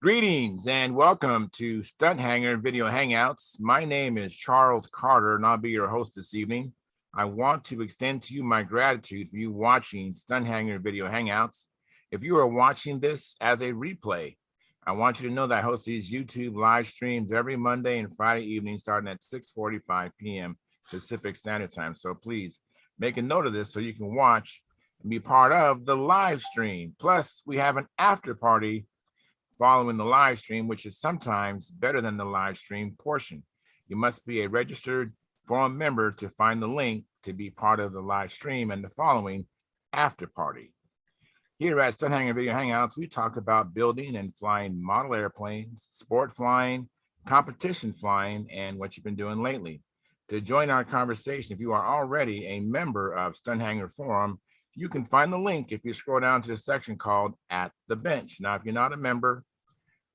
Greetings and welcome to Stunthangar Video Hangouts. My name is Charles Carter and I'll be your host this evening. I want to extend to you my gratitude for you watching Stunthangar Video Hangouts. If you are watching this as a replay, I want you to know that I host these YouTube live streams every Monday and Friday evening starting at 6:45 p.m. Pacific Standard Time. So please make a note of this so you can watch and be part of the live stream. Plus, we have an after party following the live stream, which is sometimes better than the live stream portion. You must be a registered forum member to find the link to be part of the live stream and the following after party. Here at Stunthangar Video Hangouts, we talk about building and flying model airplanes, sport flying, competition flying, and what you've been doing lately. To join our conversation, if you are already a member of Stunthangar Forum, you can find the link if you scroll down to the section called At the Bench. Now, if you're not a member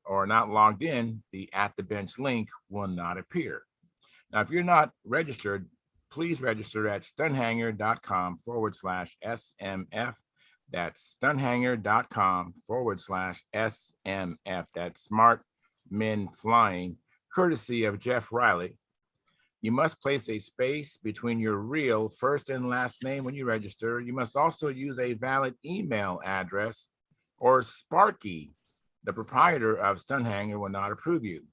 or not logged in, the At the Bench link will not appear. Now, if you're not registered, please register at stunthangar.com/SMF. That's stunthangar.com/SMF. That's Smart Men Flying, courtesy of Jeff Riley. You must place a space between your real first and last name when you register. You must also use a valid email address, or Sparky, the proprietor of Stunthangar, will not approve you.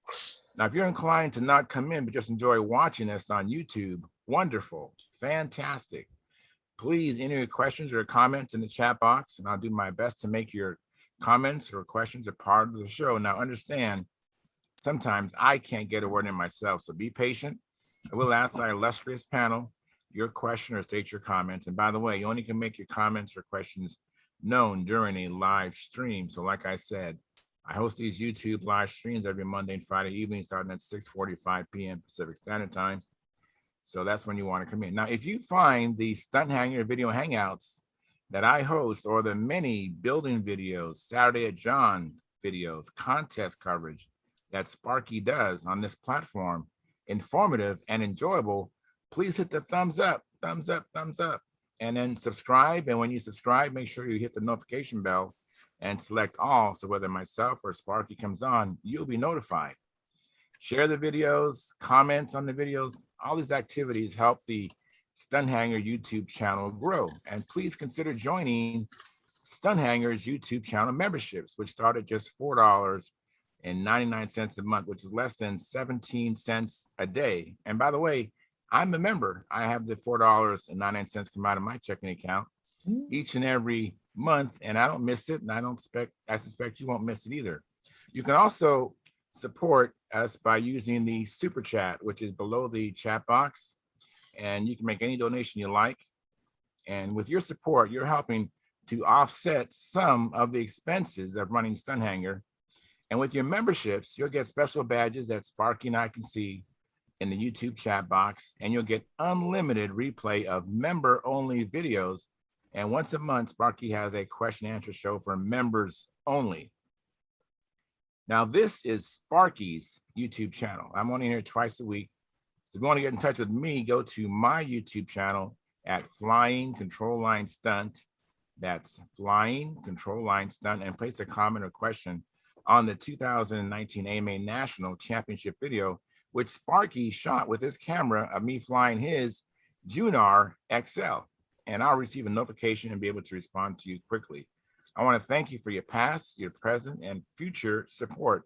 Now, if you're inclined to not come in but just enjoy watching us on YouTube, wonderful, fantastic. Please enter your questions or comments in the chat box, and I'll do my best to make your comments or questions a part of the show. Now, understand, sometimes I can't get a word in myself, so be patient. I will ask our illustrious panel your question or state your comments. And by the way, you only can make your comments or questions known during a live stream. So like I said, I host these YouTube live streams every Monday and Friday evening starting at 6:45 p.m. Pacific Standard Time. So that's when you want to come in. Now, if you find the Stunthangar Video Hangouts that I host, or the many building videos, Saturday at John videos, contest coverage that Sparky does on this platform, informative and enjoyable, please hit the thumbs up, and then subscribe. And when you subscribe, make sure you hit the notification bell and select all. So whether myself or Sparky comes on, you'll be notified. Share the videos, comment on the videos. All these activities help the Stunthangar YouTube channel grow. And please consider joining Stunthangar's YouTube channel memberships, which start at just $4.99 a month, which is less than 17 cents a day. And by the way, I'm a member. I have the $4.99 come out of my checking account each and every month, and I don't miss it, and I suspect you won't miss it either. You can also support us by using the super chat, which is below the chat box, and you can make any donation you like. And with your support, you're helping to offset some of the expenses of running Stunthangar. And with your memberships, you'll get special badges that Sparky and I can see in the YouTube chat box, and you'll get unlimited replay of member-only videos. And once a month, Sparky has a question and answer show for members only. Now, this is Sparky's YouTube channel. I'm only here twice a week. So if you want to get in touch with me, go to my YouTube channel at Flying Control Line Stunt. That's Flying Control Line Stunt, and place a comment or question on the 2019 AMA National Championship video, which Sparky shot with his camera of me flying his Junar XL. And I'll receive a notification and be able to respond to you quickly. I want to thank you for your past, your present, and future support.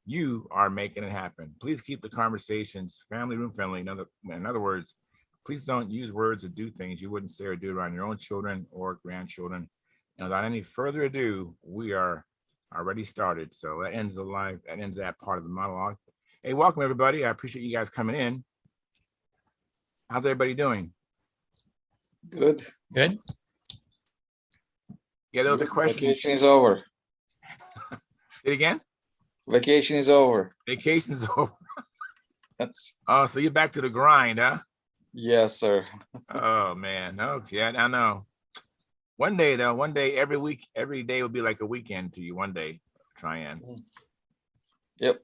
You are making it happen. Please keep the conversations family room friendly. In other words, please don't use words or do things you wouldn't say or do around your own children or grandchildren. And without any further ado, we are already started. So that ends that part of the monologue. Hey, welcome everybody. I appreciate you guys coming in. How's everybody doing? Good. Yeah, there was a question. Vacation is over. Say it again? Vacation is over. Vacation is over. That's. Oh, so you're back to the grind, huh? Yes, sir. Oh man, okay, I know. One day, every week, every day will be like a weekend to you. One day, try and. Yep.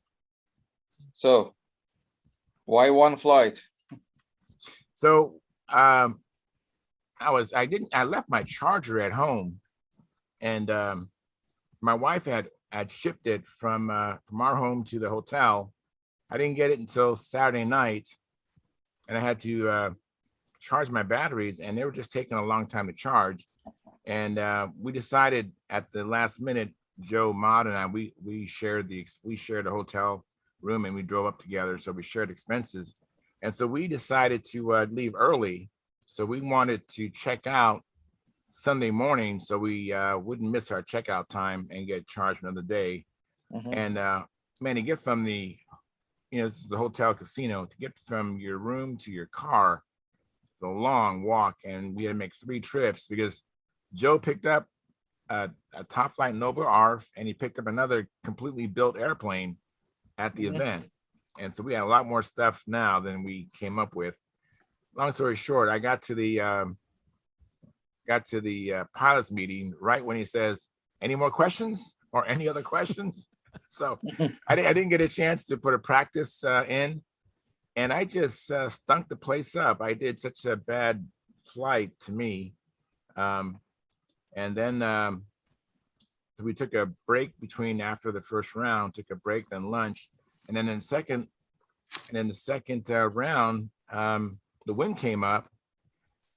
So, why one flight? So, I left my charger at home, and my wife had I'd shipped it from our home to the hotel. I didn't get it until Saturday night, and I had to charge my batteries, and they were just taking a long time to charge. And we decided at the last minute, Joe Maude and I, we shared the hotel room, and we drove up together, so we shared expenses. And so we decided to leave early. So we wanted to check out Sunday morning, so we wouldn't miss our checkout time and get charged another day. Mhm. And man, to get from the, this is the hotel casino, to get from your room to your car, it's a long walk, and we had to make 3 trips because Joe picked up a top flight Nobel ARF, and he picked up another completely built airplane at the Mhm. event. And so we had a lot more stuff now than we came up with. Long story short, I got to the pilots meeting right when he says, "Any more questions or any other questions?" So I didn't get a chance to put a practice in, and I just stunk the place up. I did such a bad flight to me. And then we took a break between after the first round, took a break, then lunch, and then the second round, the wind came up,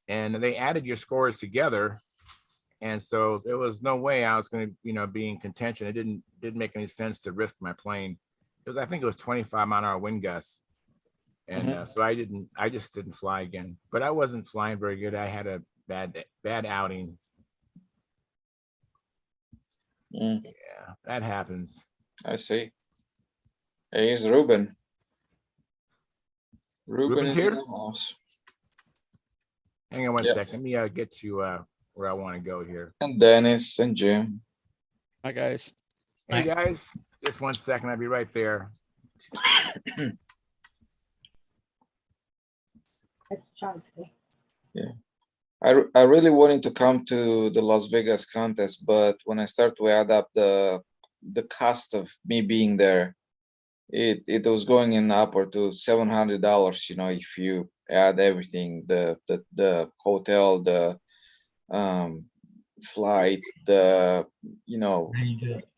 and they added your scores together, and so there was no way I was going to, be in contention. It didn't make any sense to risk my plane. I think it was 25-mile-an-hour wind gusts, and Mhm. so I just didn't fly again. But I wasn't flying very good. I had a bad outing. Mm, Yeah, that happens. I see. Here's Ruben. Ruben Ruben's is in here. the house. Hang on one Yep. second. Let me get to where I want to go here. And Dennis and Jim. Hi, guys. Hey guys, just 1 second. I'll be right there. Yeah. I really wanted to come to the Las Vegas contest, but when I start to add up the cost of me being there, it was going in upward to $700. If you add everything, the hotel, the flight,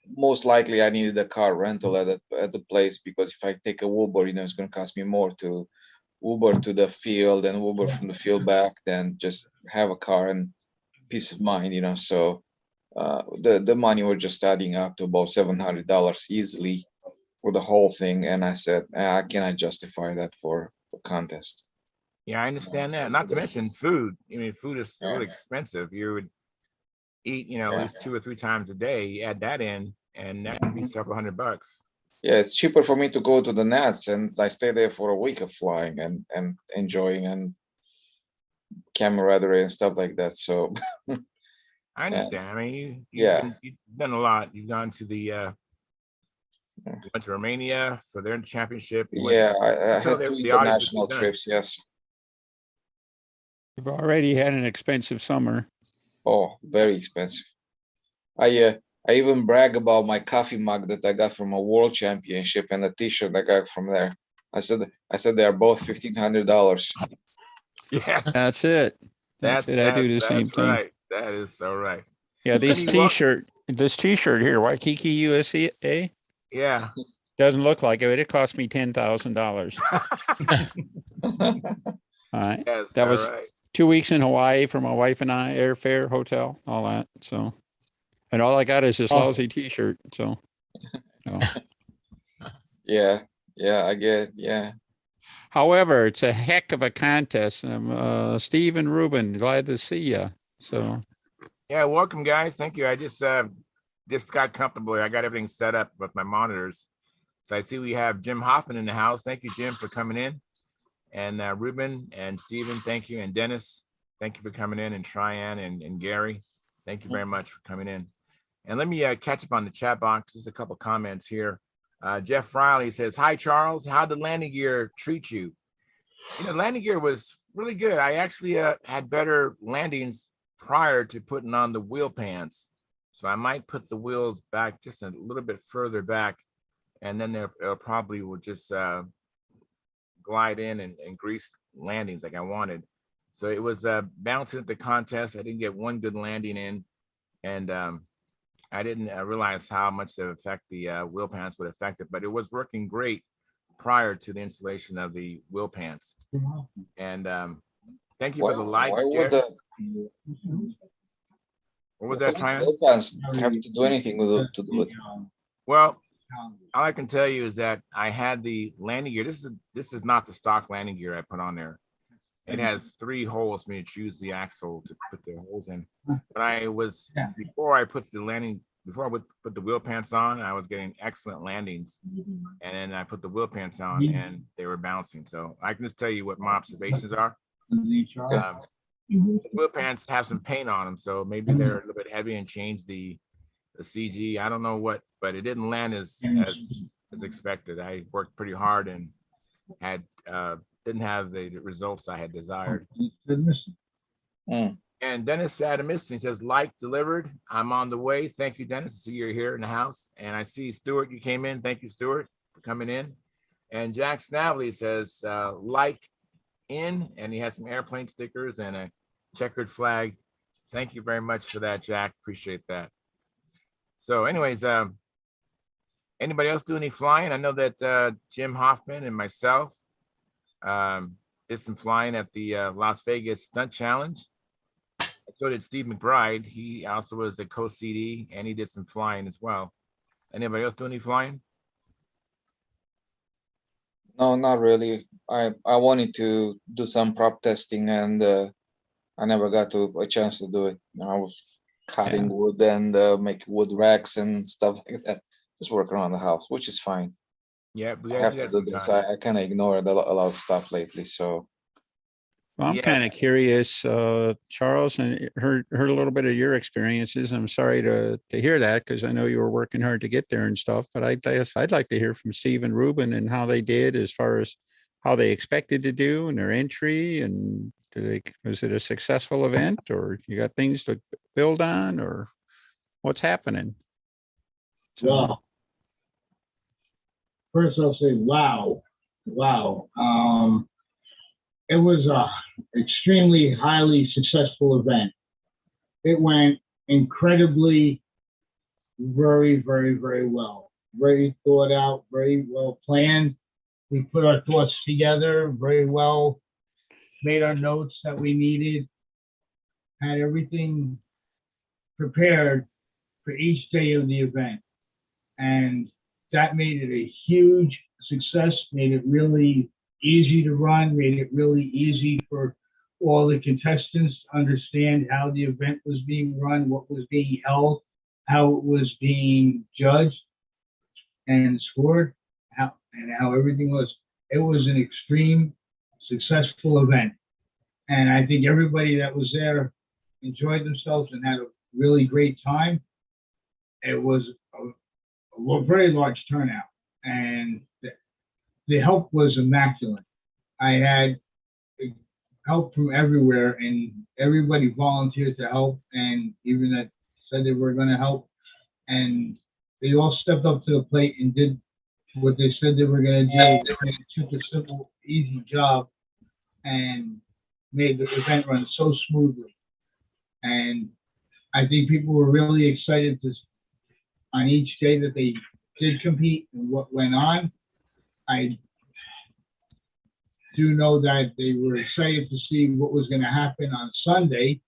most likely I needed a car rental at the place, because if I take a Uber, it's going to cost me more to Uber to the field and Uber from the field back than just have a car and peace of mind. So the money was just adding up to about $700 easily for the whole thing, and I said, I cannot justify that for a contest. Yeah, I understand that. Not to mention food. Food is Yeah. really expensive. You would eat, at Yeah. least 2 or 3 times a day. You add that in, and that could be Mhm. several $100. Yeah, it's cheaper for me to go to the Nats, and I stay there for a week of flying and enjoying and camaraderie and stuff like that. So I understand. Yeah. You've done a lot. You've gone to the you went to Romania for their championship. You went yeah, I tell had 2 the audience what international you've done. trips. Yes. You've already had an expensive summer. Oh, very expensive. I even brag about my coffee mug that I got from a world championship and a T-shirt I got from there. I said they are both $1,500. Yes, That's it. That's it. I do the same thing. right. That is so right. Yeah, this Lenny, well, T-shirt here, Waikiki, USA, yeah. doesn't look like it. It cost me $10,000. All right. Yes, That all was right. 2 weeks in Hawaii for my wife and I, airfare, hotel, all that. So, and all I got is this lousy T-shirt. So. Yeah, I get it. Yeah. However, it's a heck of a contest. Steve and Ruben, glad to see you. So, Yeah, welcome guys. Thank you. I just got comfortable. I got everything set up with my monitors. So I see we have Jim Hoffman in the house. Thank you, Jim, for coming in. And Ruben and Steven, thank you. And Dennis, thank you for coming in. And Tryon and Gary, thank you very much for coming in. And let me catch up on the chat box. Just a couple comments here. Jeff Riley says, "Hi, Charles. How did landing gear treat you?" Landing gear was really good. I actually had better landings prior to putting on the wheel pants. So I might put the wheels back just a little bit further back, and then they'll probably will just glide in and grease landings like I wanted. So it was bouncing at the contest. I didn't get one good landing in, and I didn't realize how much the effect the wheel pants would affect it, but it was working great prior to the installation of the wheel pants. And thank you for the like. Why would Jeff. the What was that, Triumph? wheel pants have to do anything with it, to do it? Well, all I can tell you is that I had the landing gear. This is not the stock landing gear I put on there. It has 3 holes for me to choose the axle to put the holes in. But before I put the wheel pants on, I was getting excellent landings. And then I put the wheel pants on and they were bouncing. So I can just tell you what my observations are. The wheel pants have some paint on them, so maybe they're a little bit heavy and change the CG. I don't know what, but it didn't land as expected. I worked pretty hard and had didn't have the results I had desired. And Dennis Adams, he says, like delivered. I'm on the way. Thank you, Dennis. I see you're here in the house. And I see Stuart, you came in. Thank you, Stuart, for coming in. And Jack Snavely says, like in, and he has some airplane stickers and a checkered flag. Thank you very much for that, Jack. Appreciate that. So anyways, anybody else do any flying? I know that Jim Hoffman and myself did some flying at the Las Vegas Stunt Challenge. So did Steve McBride. He also was a co-CD and he did some flying as well. Anybody else do any flying? No, not really. I wanted to do some prop testing and I never got a chance to do it. I was cutting wood and making wood racks and stuff like that. Just work around the house, which is fine. Yeah, I have to do this. I kind of ignored a lot of stuff lately. So well, I'm kind of curious, Charles, and heard a little bit of your experiences. I'm sorry to hear that because I know you were working hard to get there and stuff. But I'd like to hear from Steve and Ruben and how they did as far as how they expected to do and their entry. And was it a successful event, or you got things to build on, or what's happening? So, well, first I'll say, wow. It was a extremely highly successful event. It went incredibly, very, very, very well. Very thought out, very well planned. We put our thoughts together very well, made our notes that we needed, had everything prepared for each day of the event. And that made it a huge success, made it really easy to run, made it really easy for all the contestants to understand how the event was being run, what was being held, how it was being judged and scored, how everything was. It was an extreme successful event. And I think everybody that was there enjoyed themselves and had a really great time. It was a very large turnout, and the help was immaculate. I had help from everywhere, and everybody volunteered to help, and even that said they were going to help, and they all stepped up to the plate and did what they said they were going to do. They took a simple, easy job and made the event run so smoothly. And I think people were really excited on each day that they did compete and what went on. I do know that they were excited to see what was going to happen on Sunday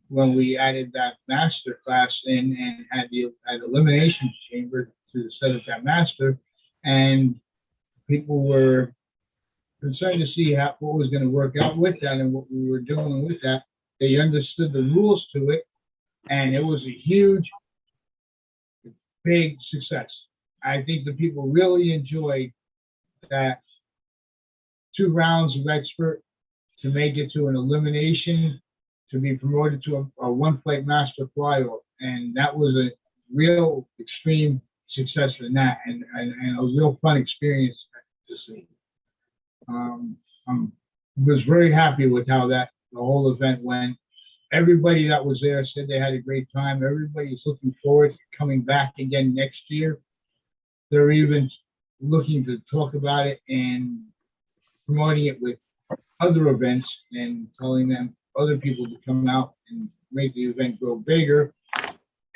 when we added that master class in and had the elimination chamber to set up that master. And people were concerned to see what was going to work out with that and what we were doing with that. They understood the rules to it, and it was a huge, big success. I think the people really enjoyed that 2 rounds of expert to make it to an elimination, to be promoted to a one-flight master flyover. And that was a real extreme success in that, and a real fun experience to see. I was very happy with how the whole event went. Everybody that was there said they had a great time. Everybody's looking forward to coming back again next year. They're even looking to talk about it and promoting it with other events and telling them other people to come out and make the event grow bigger.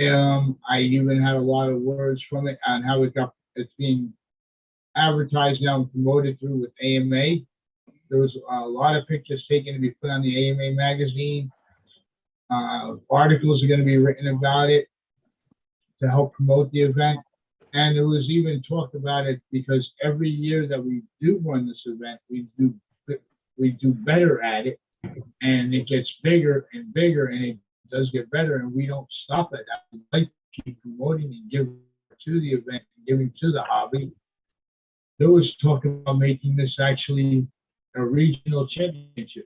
I even had a lot of words from it on how it's being advertised now and promoted through with AMA. There was a lot of pictures taken to be put on the AMA magazine. Articles are going to be written about it to help promote the event. And there was even talk about it because every year that we do run this event, we do better at it, and it gets bigger and bigger, and it does get better, and we don't stop at that. We like to keep promoting and giving to the event, and giving to the hobby. There was talk about making this actually a regional championship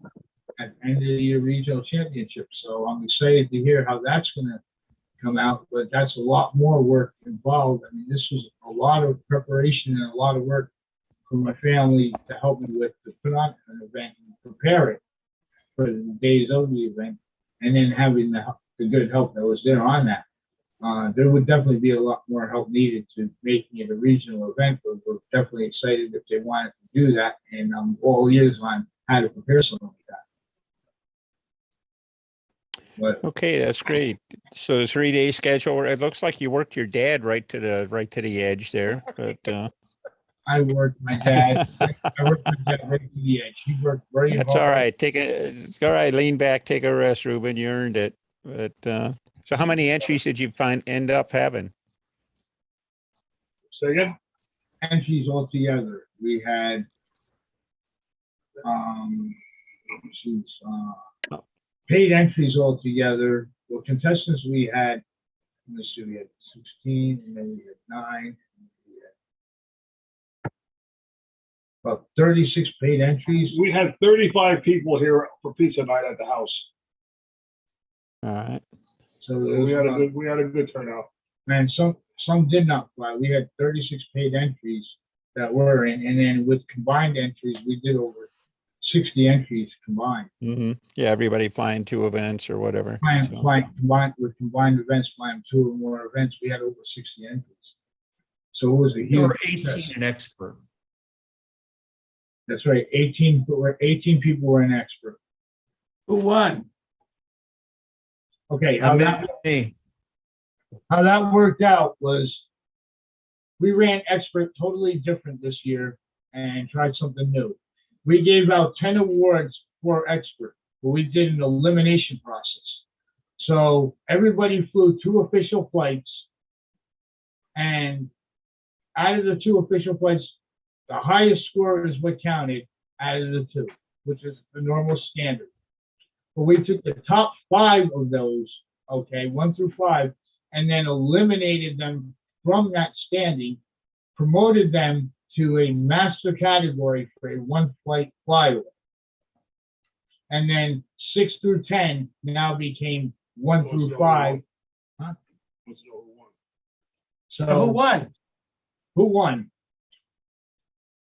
at the end of the year, regional championship. So I'm excited to hear how that's going to come out, but that's a lot more work involved. I mean, this was a lot of preparation and a lot of work for my family to help me with to put on an event and prepare it for the days of the event, and then having the good help that was there on that. There would definitely be a lot more help needed to making it a regional event, but we're definitely excited if they wanted to do that, and I'm all ears on how to prepare something like that. But Okay, that's great. So the 3-day schedule, it looks like you worked your dad right to the edge there, but I worked my dad. I worked my dad right to the edge. He worked very hard. that's all right. It's all right. Lean back, take a rest, Ruben. You earned it. But so how many entries did you end up having? So again, entries altogether, we had paid entries altogether. Well, contestants we had, let's see, we had 16, and then we had 9. About 36 paid entries. We had 35 people here for pizza night at the house. All right. So We had a good turnout. And some did not fly. We had 36 paid entries that were in, and then with combined entries, we did over 60 entries combined. Mm-hmm. Yeah, everybody flying 2 events or whatever. Combined with combined events, flying 2 or more events, we had over 60 entries. So it was a huge. You were 18 success. and expert. That's right. 18 people were an expert. Who won? Okay, Not me. how that worked out was we ran expert totally different this year and tried something new. We gave out 10 awards for expert, but we did an elimination process. So everybody flew 2 official flights, and out of the 2 official flights, the highest score is what counted out of the 2, which is the normal standard. But we took the top 5 of those, okay, 1 through 5, and then eliminated them from that standing, promoted them to a master category for a 1-flight flyaway. And then 6 through 10 now became 1 through 5. Huh? So Who won? who won?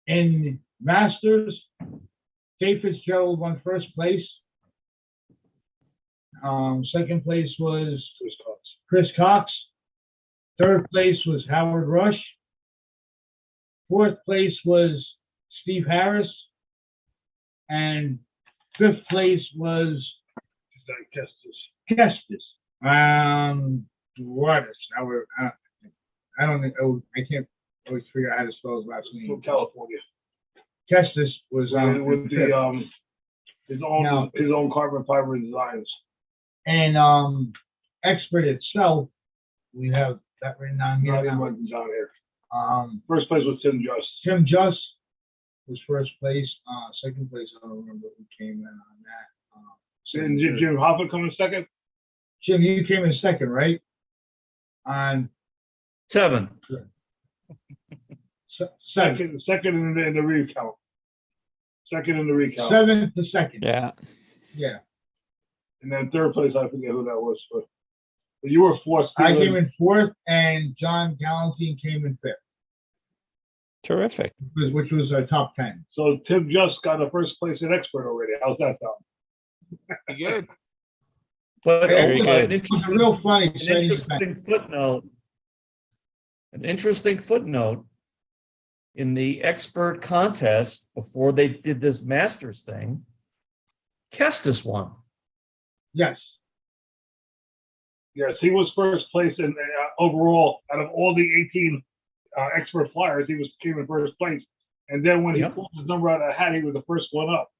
In Masters, Dave Fitzgerald won first place. Second place was Chris Cox. Third place was Howard Rush. Fourth place was Steve Harris. And fifth place was Kestis. What is Howard? I don't think. Oh, I can't always figure out how to spell his last name. From California. Kestis was With the his own carbon fiber designs. And expert itself, we have that written down here. Down here. First place was Tim Just. Tim Just was first place. Second place, I don't remember who came in on that. And did Jim Hoffa come in second? Jim, you came in second, right? On 7. second. Second in the recount. Second in the recount. 7th to second. Yeah. Yeah. And then third place, I forget who that was. But you were fourth. I came in 4th, and John Galantine came in 5th. Terrific. Which was our top 10. So Tim Just got a first place in expert already. How's that sound? Good. But Very good. It was a real funny, an interesting footnote. An interesting footnote in the expert contest before they did this Masters thing. Kestis won. Yes. Yes, he was first place in overall out of all the 18 expert flyers. He came in first place, and then when he Yep. pulled his number out of the hat, he was the first one up,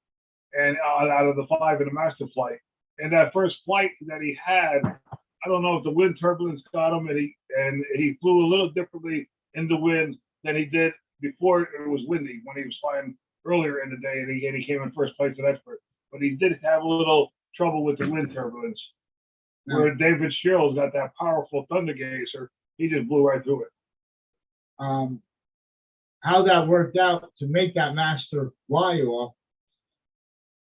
and out of the 5 in the master flight. And that first flight that he had, I don't know if the wind turbulence got him, and he flew a little differently in the wind than he did before it was windy when he was flying earlier in the day, and he came in first place at expert. But he did have a little trouble with the wind turbulence. Where David Sherrill's got that powerful thunder gazer, he just blew right through it. How that worked out to make that master fly off,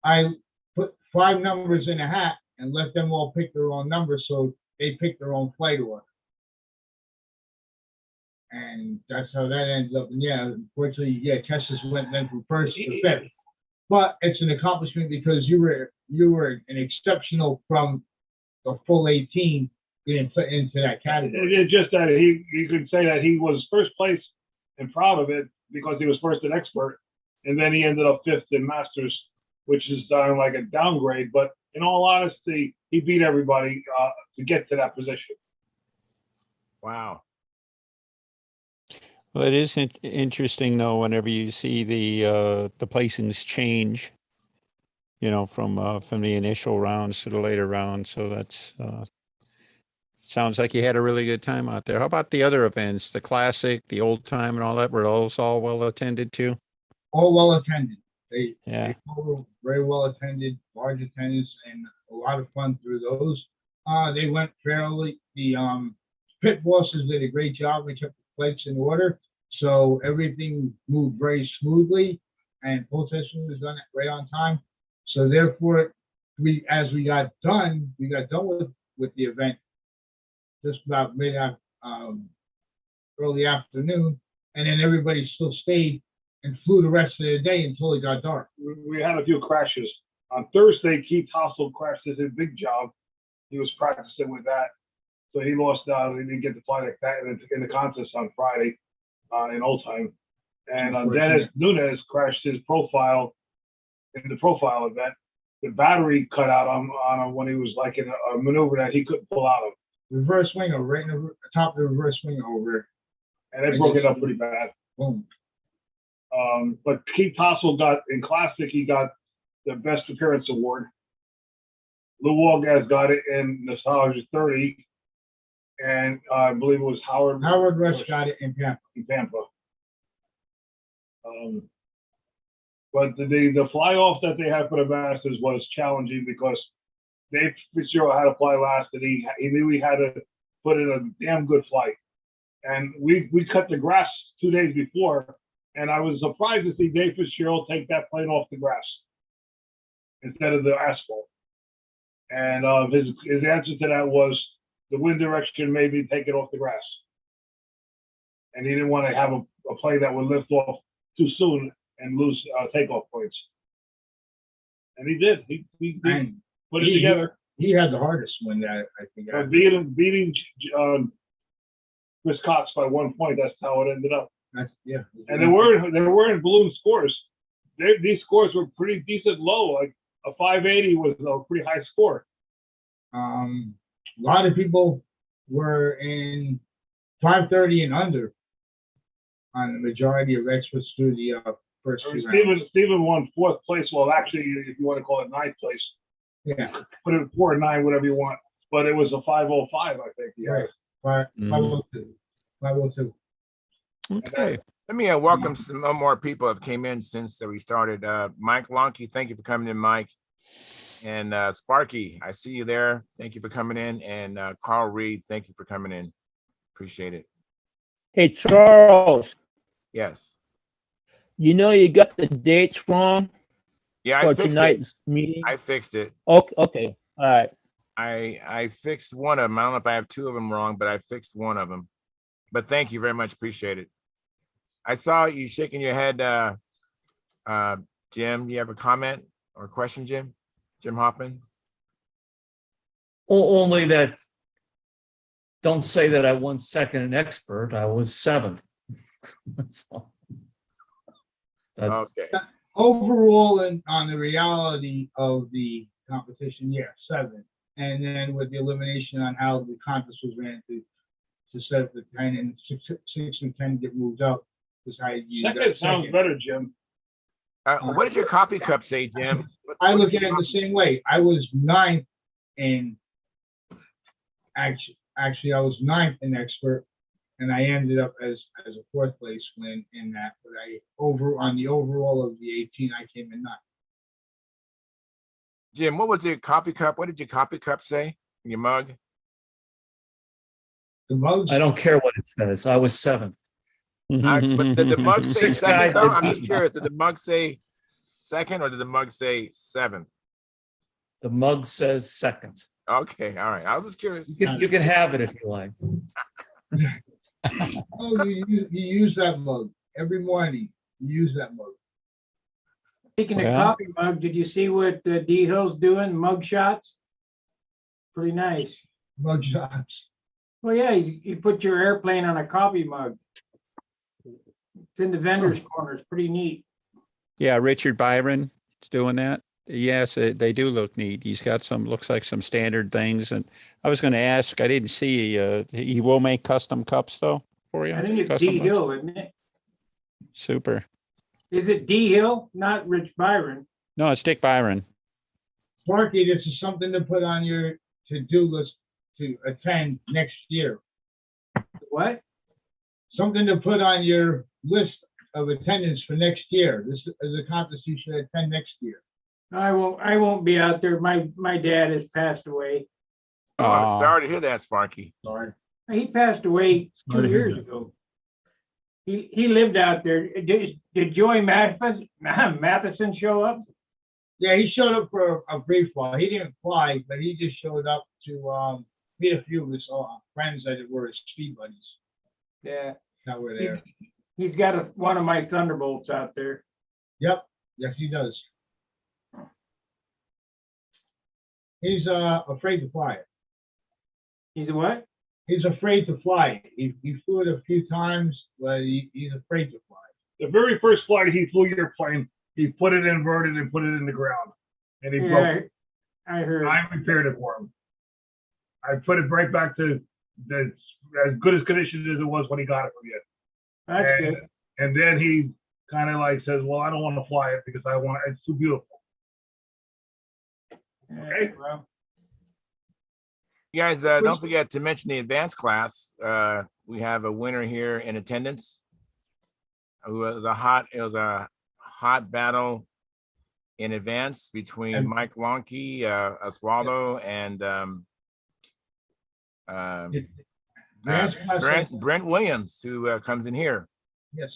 I put 5 numbers in a hat and let them all pick their own numbers, so they picked their own flight order. And that's how that ended up. And yeah, unfortunately, yeah, Teslas went then from first to 5th. But it's an accomplishment because you were an exceptional from the full 18 getting put into that category. It's just that you could say that he was first place and proud of it because he was first in expert, and then he ended up 5th in masters, which is like a downgrade. But in all honesty, he beat everybody to get to that position. Wow. Well, it is interesting though, whenever you see the placings change, you know, from the initial rounds to the later rounds. So that's sounds like you had a really good time out there. How about the other events, the classic, the old time and all that? Were those all well attended too? All well attended. They were very well attended, large attendance, and a lot of fun through those. They went fairly. The pit bosses did a great job. We kept the flights in order, so everything moved very smoothly, and full testing was done right on time. So therefore, as we got done with the event just about early afternoon, and then everybody still stayed and flew the rest of the day until it got dark. We had a few crashes. On Thursday, Keith Hossel crashed his big job. He was practicing with that, so he lost out. He didn't get to fly like that in the contest on Friday in old time. And Dennis Nunes crashed his profile in the profile event. The battery cut out on him when he was like in a maneuver that he couldn't pull out of. Reverse wing over, right in the top of the reverse wing over. And they broke it up pretty bad. Boom. But Keith Hossel got, in Classic, he got the Best Appearance Award. Lou Walgaz got it in Nostalgia 30. And I believe it was Howard Rush got it in Tampa. But the fly off that they had for the Masters was challenging because Dave Fitzgerald had to fly last, and he knew he had to put in a damn good flight. And we cut the grass 2 days before, and I was surprised to see Dave Fitzgerald take that plane off the grass instead of the asphalt. And his answer to that was the wind direction made me take it off the grass. And he didn't want to have a plane that would lift off too soon and lose takeoff points. And he did. He put it together. He had the hardest one that I think. Beating Chris Cox by 1 point. That's how it ended up. Yeah. And they weren't balloon scores. These scores were pretty decent low. Like a 580 was a pretty high score. A lot of people were in 530 and under on the majority of experts through the first two rounds. Stephen won 4th place. Well, actually, if you want to call it 9th place. Yeah. Put it 4 or 9, whatever you want. But it was a 505, I think. Yeah. Right. 502. 502. Okay. Let me welcome some more people that came in since we started. Mike Lonke, thank you for coming in, Mike. And Sparky, I see you there. Thank you for coming in. And Carl Reed, thank you for coming in. Appreciate it. Hey, Charles, Yes. you know you got the dates wrong Yeah, I for fixed it. tonight's meeting? I fixed it. Okay, all right. I fixed one of them. I don't know if I have 2 of them wrong, but I fixed one of them. But thank you very much. Appreciate it. I saw you shaking your head, Jim. You have a comment or a question, Jim? Jim Hoffman? Only that, don't say that I won second in expert. I was 7th. That's all. Okay. Overall, and on the reality of the competition, yeah, 7. and then with the elimination on how the contest was ran to set up the 10 and 6 and 10 get moved up, was how you use Second that sounds second. better, Jim. What did your coffee cup say, Jim? I look at it the same way. I was ninth in actually I was ninth in expert, and I ended up as a fourth place win in that. But on the overall of the 18, I came in ninth. Jim, what was your coffee cup? What did your coffee cup say in your mug? The most I don't care what it says. I was seventh. But did the mug say Six guys second though? did I'm just beat me. curious. Did the mug say second or did the mug say seventh? The mug says second. Okay, all right. I was just curious. You can have it if you like. Oh, you use that mug every morning. You use that mug. Speaking of Well- coffee mug, did you see what D Hill's doing? Mug shots? Pretty nice. Mug shots. Well, yeah, you put your airplane on a coffee mug. It's in the vendor's corner. It's pretty neat. Yeah, Richard Byron is doing that. Yes, they do look neat. He's got some, looks like some standard things. And I was going to ask, I didn't see, he will make custom cups though for you? I think it's Custom D mugs? Hill, isn't it? Super. Is it D Hill, not Rich Byron? No, it's Dick Byron. Sparky, this is something to put on your to-do list to attend next year. What? Something to put on your list of attendance for next year. This is a contest you should attend next year. I won't be out there. My dad has passed away. Oh, I'm Aw. sorry to hear that, Sparky. Sorry. He passed away Sorry 2 to hear years that. ago. He lived out there. Did Joey Matheson show up? Yeah, he showed up for a brief while. He didn't fly, but he just showed up to meet a few of his friends that were his speed buddies Yeah. that were there. He's got one of my Thunderbolts out there. Yep. Yes, he does. He's afraid to fly it. He's a what? He's afraid to fly it. He flew it a few times, but he's afraid to fly it. The very first flight he flew your plane, he put it inverted and put it in the ground. And he broke Yeah, it. I heard. I repaired it for him. I put it right back to the as good as condition as it was when he got it from you. That's and, good. and then he kind of like says, well, I don't want to fly it because it's too beautiful. Yeah, well, You guys, don't forget to mention the advanced class. We have a winner here in attendance. It was a hot battle in advance between Mike Lonke, Oswaldo, and Brent Williams, who comes in here. Yes.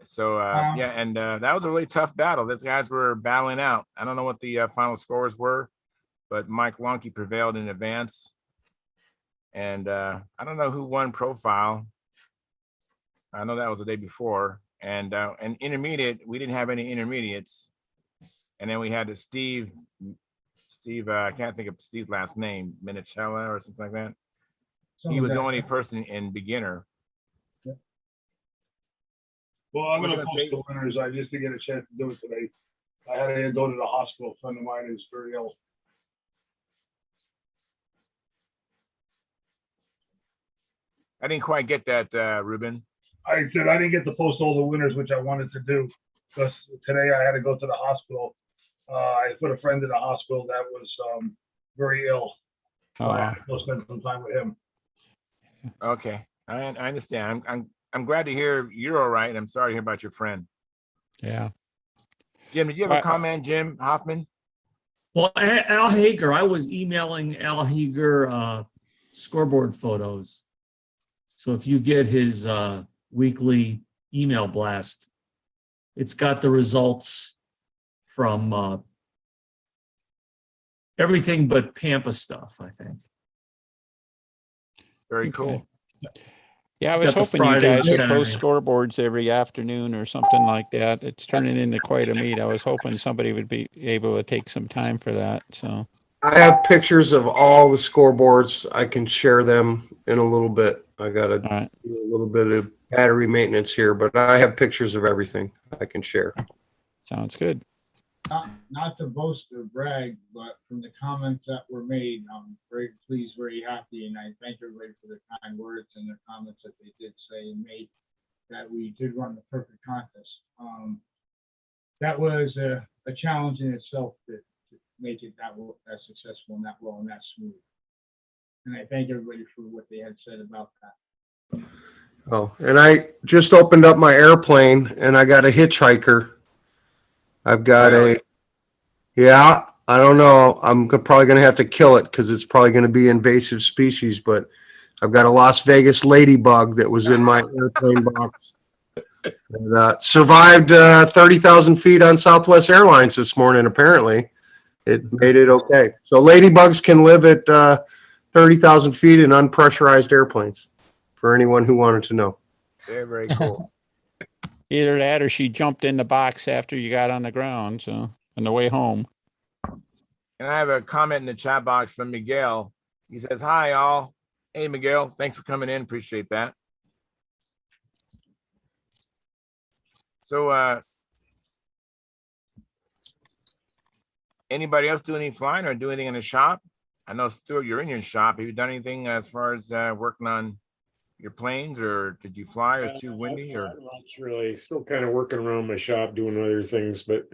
So yeah, and that was a really tough battle. Those guys were battling out. I don't know what the final scores were, but Mike Lonke prevailed in advance. And I don't know who won profile. I know that was the day before. And intermediate, we didn't have any intermediates. And then we had the Steve, I can't think of Steve's last name, Minicella or something like that. He was the only person in beginner. Well, I'm What going was to I gonna post the winners. I just to get a chance to do it today. I had to go to the hospital. A friend of mine is very ill. I didn't quite get that, Ruben. I said I didn't get to post all the winners, which I wanted to do, because today I had to go to the hospital. I put a friend in the hospital that was very ill. So I had to go spend some time with him. Okay, I understand. I'm glad to hear you're all right. I'm sorry to hear about your friend. Yeah. Jim, did you have a comment, Jim Hoffman? Well, Al Hager, I was emailing Al Hager scoreboard photos. So if you get his weekly email blast, it's got the results from everything but Pampa stuff, I think. Very Okay. cool. Yeah, I It's was got the hoping you Friday guys would and post Saturday. scoreboards every afternoon or something like that. It's turning into quite a meet. I was hoping somebody would be able to take some time for that, so. I have pictures of all the scoreboards. I can share them in a little bit. I got to All right. do a little bit of battery maintenance here, but I have pictures of everything I can share. Sounds good. not to boast or brag, but from the comments that were made, I'm very pleased, very happy, and I thank everybody for their kind words and their comments that they did say and made, that we did run the perfect contest. That was a challenge in itself to make it that successful and that well and that smooth. And I thank everybody for what they had said about that. Oh, and I just opened up my airplane and I got a hitchhiker. I've got Really? yeah, I don't know. I'm probably going to have to kill it because it's probably going to be invasive species, but I've got a Las Vegas ladybug that was in my airplane box. And, survived 30,000 feet on Southwest Airlines this morning, apparently. It made it okay. So ladybugs can live at 30,000 feet in unpressurized airplanes, for anyone who wanted to know. Very, very cool. Either that or she jumped in the box after you got on the ground, so on the way home. And I have a comment in the chat box from Miguel. He says, hi, all. Hey, Miguel, thanks for coming in. Appreciate that. So, anybody else do any flying or do anything in the shop? I know, Stuart, you're in your shop. Have you done anything as far as working on your planes, or did you fly, or it's too windy, or? Not much really. Still kind of working around my shop doing other things, but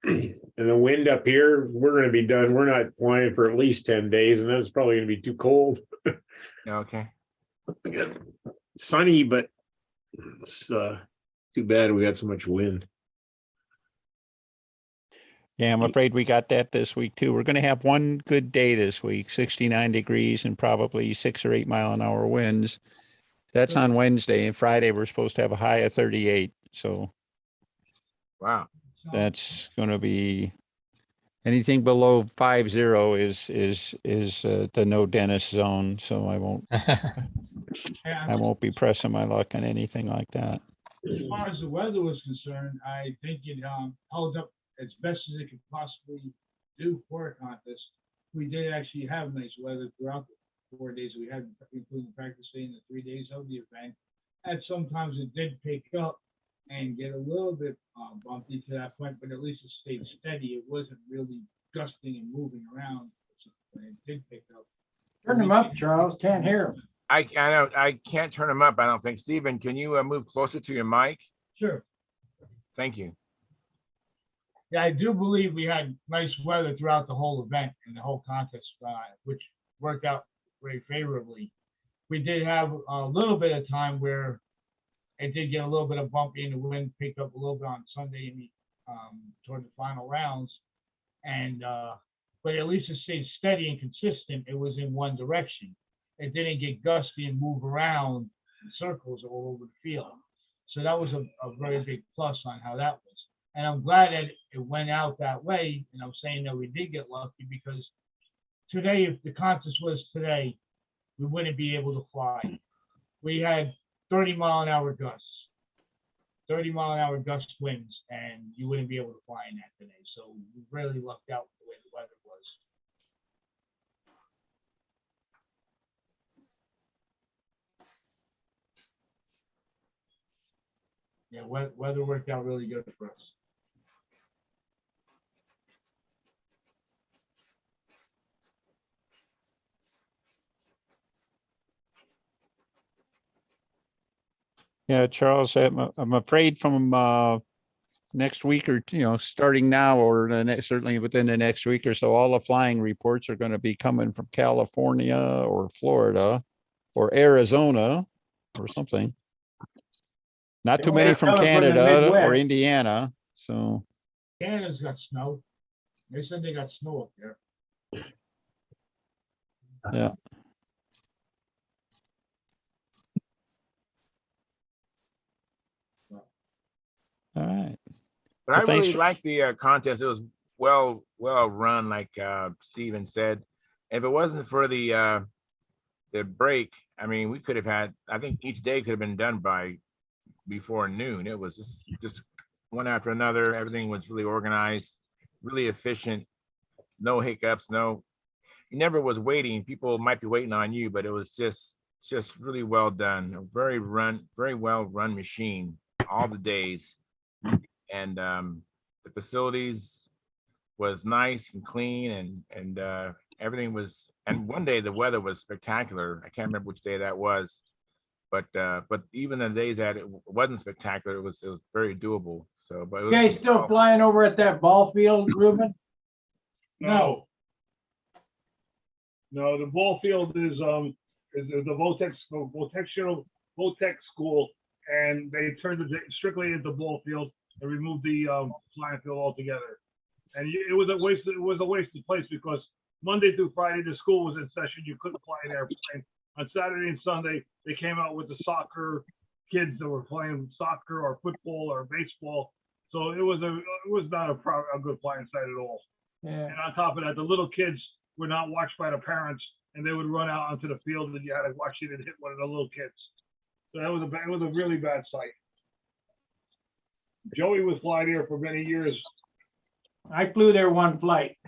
and the wind up here, we're going to be done. We're not flying for at least 10 days, and then it's probably going to be too cold. Okay. Sunny, but it's too bad we got so much wind. Yeah, I'm afraid we got that this week too. We're going to have one good day this week, 69 degrees and probably 6 or 8 mile an hour winds. That's on Wednesday, and Friday we're supposed to have a high of 38. So Wow. that's going to be anything below 50 is the no Dennis zone. So I won't be pressing my luck on anything like that. As far as the weather was concerned, I think it held up as best as it could possibly do for a contest. We did actually have nice weather throughout the 4 days we had, including practice day and the 3 days of the event. And sometimes it did pick up and get a little bit bumpy to that point, but at least it stayed steady. It wasn't really gusting and moving around. It did pick up. Turn them up, Charles. Can't hear them. I know I can't turn them up, I don't think. Stephen, can you move closer to your mic? Sure. Thank you. Yeah, I do believe we had nice weather throughout the whole event and the whole contest, which worked out very favorably. We did have a little bit of time where it did get a little bit of bumpy and the wind picked up a little bit on Sunday and toward the final rounds. And but at least it stayed steady and consistent. It was in one direction. It didn't get gusty and move around in circles all over the field. So that was a very big plus on how that was. And I'm glad that it went out that way. And I'm saying that we did get lucky because today, if the contest was today, we wouldn't be able to fly. We had 30-mile-an-hour gusts, 30-mile-an-hour gust winds, and you wouldn't be able to fly in that today. So we really lucked out with the way the weather was. Yeah, weather worked out really good for us. Yeah, Charles, I'm afraid from next week or, starting now or certainly within the next week or so, all the flying reports are going to be coming from California or Florida or Arizona or something. Not too many from Canada or Indiana. So Canada's got snow. They said they got snow up there. yeah. All right. But Well, I really liked the contest. It was well run, like Steven said. If it wasn't for the break, I mean, we could have had, I think each day could have been done by before noon. It was just one after another. Everything was really organized, really efficient, no hiccups, you never was waiting. People might be waiting on you, but it was just really well done. A very well run machine all the days. And the facilities, was nice and clean, and everything was. And one day the weather was spectacular. I can't remember which day that was, but even the days that it wasn't spectacular, it was very doable. So, but it You was, guys still flying over at that ball field, Ruben? No. No, the ball field is the Votech school, and they turned it strictly into ball field and removed the flying field altogether. And it was a waste. It was a wasted place because Monday through Friday the school was in session. You couldn't fly an airplane. On Saturday and Sunday they came out with the soccer kids that were playing soccer or football or baseball. So it was not a good flying site at all. Yeah. And on top of that, the little kids were not watched by the parents, and they would run out onto the field, and you had to watch it and hit one of the little kids. So it was a really bad sight. Joey was flying there for many years. I flew there one flight.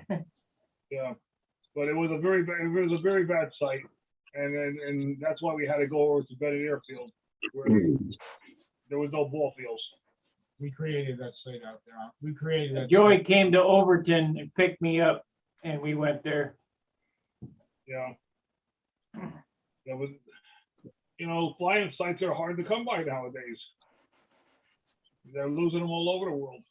Yeah, but it was a very bad sight, and that's why we had to go over to Bennett Airfield, where there was no ball fields. We created that site out there. We created that. Joey came to Overton and picked me up, and we went there. Yeah. That was, flying sites are hard to come by nowadays. They're losing them all over the world.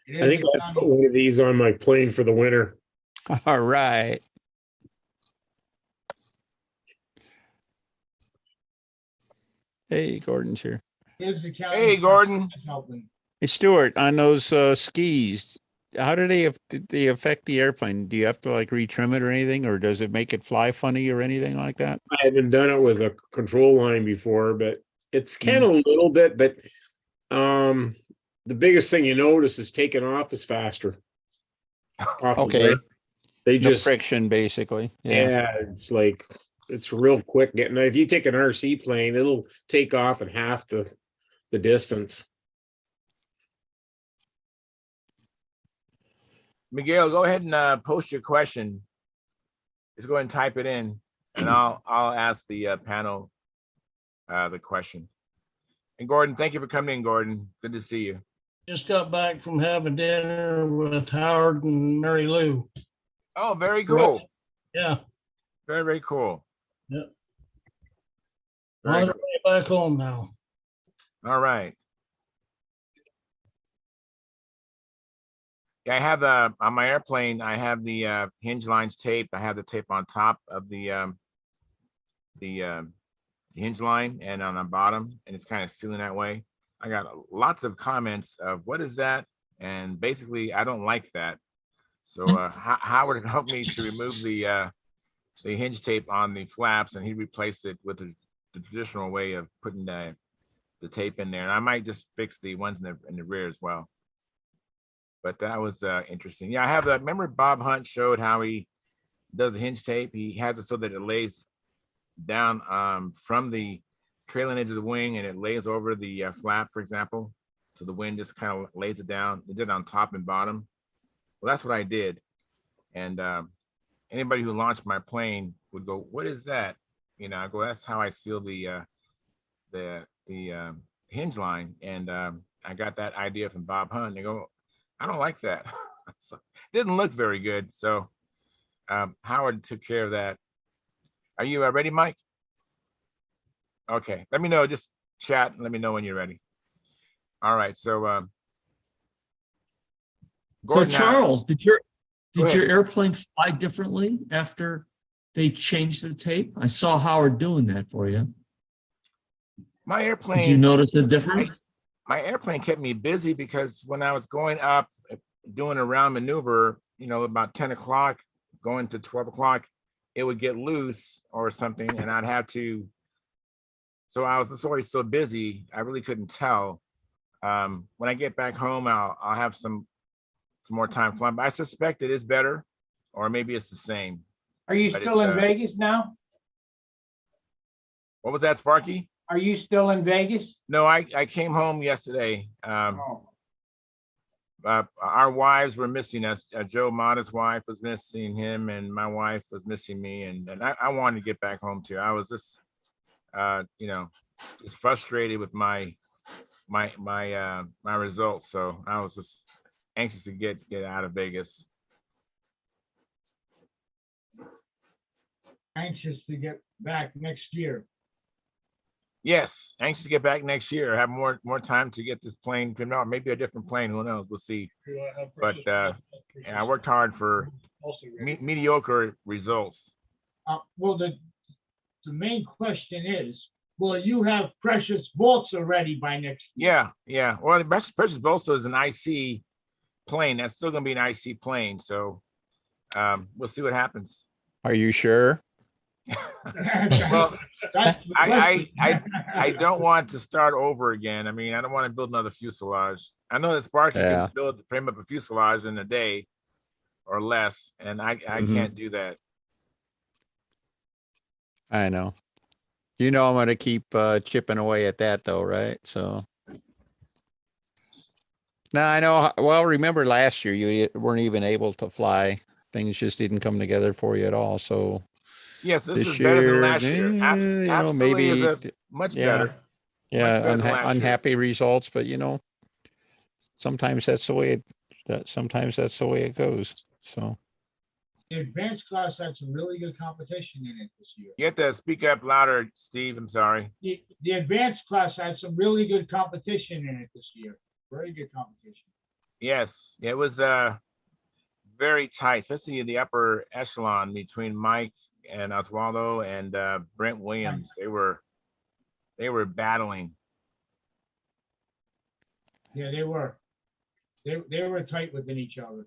I think I'll put one of these on my plane for the winter. All right. Hey, Gordon's here. Hey, Gordon. Hey, Stuart, on those skis, how do they affect the airplane? Do you have to like retrim it or anything, or does it make it fly funny or anything like that? I haven't done it with a control line before, but it's kind of a little bit, but the biggest thing you notice is taking off is faster. Off the Okay. brake. They No just friction, basically. yeah, it's like it's real quick getting. If you take an RC plane, it'll take off in half the distance. Miguel, go ahead and post your question. Just go ahead and type it in, and I'll ask the panel the question. And Gordon, thank you for coming in, Gordon. Good to see you. Just got back from having dinner with Howard and Mary Lou. Oh, very cool. Yeah. Very, very cool. Yeah. Very On the cool. way back home now. All right. Yeah, I have on my airplane, I have the hinge lines taped. I have the tape on top of the hinge line and on the bottom, and it's kind of sealing that way. I got lots of comments of what is that? And basically, I don't like that. So Howard helped me to remove the hinge tape on the flaps, and he replaced it with the traditional way of putting the tape in there. And I might just fix the ones in the rear as well. But that was interesting. Yeah, I have that. Remember Bob Hunt showed how he does the hinge tape. He has it so that it lays down from the trailing edge of the wing, and it lays over the flap, for example. So the wind just kind of lays it down. It did it on top and bottom. Well, that's what I did. And anybody who launched my plane would go, "What is that?" I go, "That's how I seal the hinge line." And I got that idea from Bob Hunt. They go, "I don't like that." So, it didn't look very good. So Howard took care of that. Are you ready, Mike? Okay, let me know. Just chat and let me know when you're ready. All right. So Gordon Charles, did your ahead. airplane fly differently after they changed the tape? I saw Howard doing that for you. My airplane. Did you notice a difference? My airplane kept me busy because when I was going up, doing a round maneuver, about 10 o'clock, going to 12 o'clock, it would get loose or something, and I'd have to. So I was just always so busy, I really couldn't tell. When I get back home, I'll have some more time flying. But I suspect it is better, or maybe it's the same. Are you But still it's, in Vegas now? What was that, Sparky? Are you still in Vegas? No, I came home yesterday. Our wives were missing us. Joe Mata's wife was missing him, and my wife was missing me. And I wanted to get back home too. I was just you know, just frustrated with my results. So I was just anxious to get out of Vegas. Anxious to get back next year. Yes, anxious to get back next year. Have more time to get this plane trimmed out. Maybe a different plane. Who knows? We'll see. But and I worked hard for mediocre results. Well, the main question is, will you have Precious Balsa ready by next year? Yeah. Well, the Precious Balsa is an IC plane. That's still going to be an IC plane. So we'll see what happens. Are you sure? Well, I don't want to start over again. I mean, I don't want to build another fuselage. I know that Sparky can frame up a fuselage in a day or less, and I can't do that. I know. You know I'm going to keep chipping away at that though, right? So. Now I know. Well, remember last year you weren't even able to fly. Things just didn't come together for you at all. So. Yes, this is better than last year. You know, Absolutely maybe is a much better. Yeah, much better than last year. unhappy results, but you know, sometimes that's the way it goes. So. The advanced class had some really good competition in it this year. You have to speak up louder, Steve. I'm sorry. The advanced class had some really good competition in it this year. Very good competition. Yes, it was very tight, especially in the upper echelon between Mike and Oswaldo and Brent Williams. They were battling. Yeah, they were. They were tight within each other.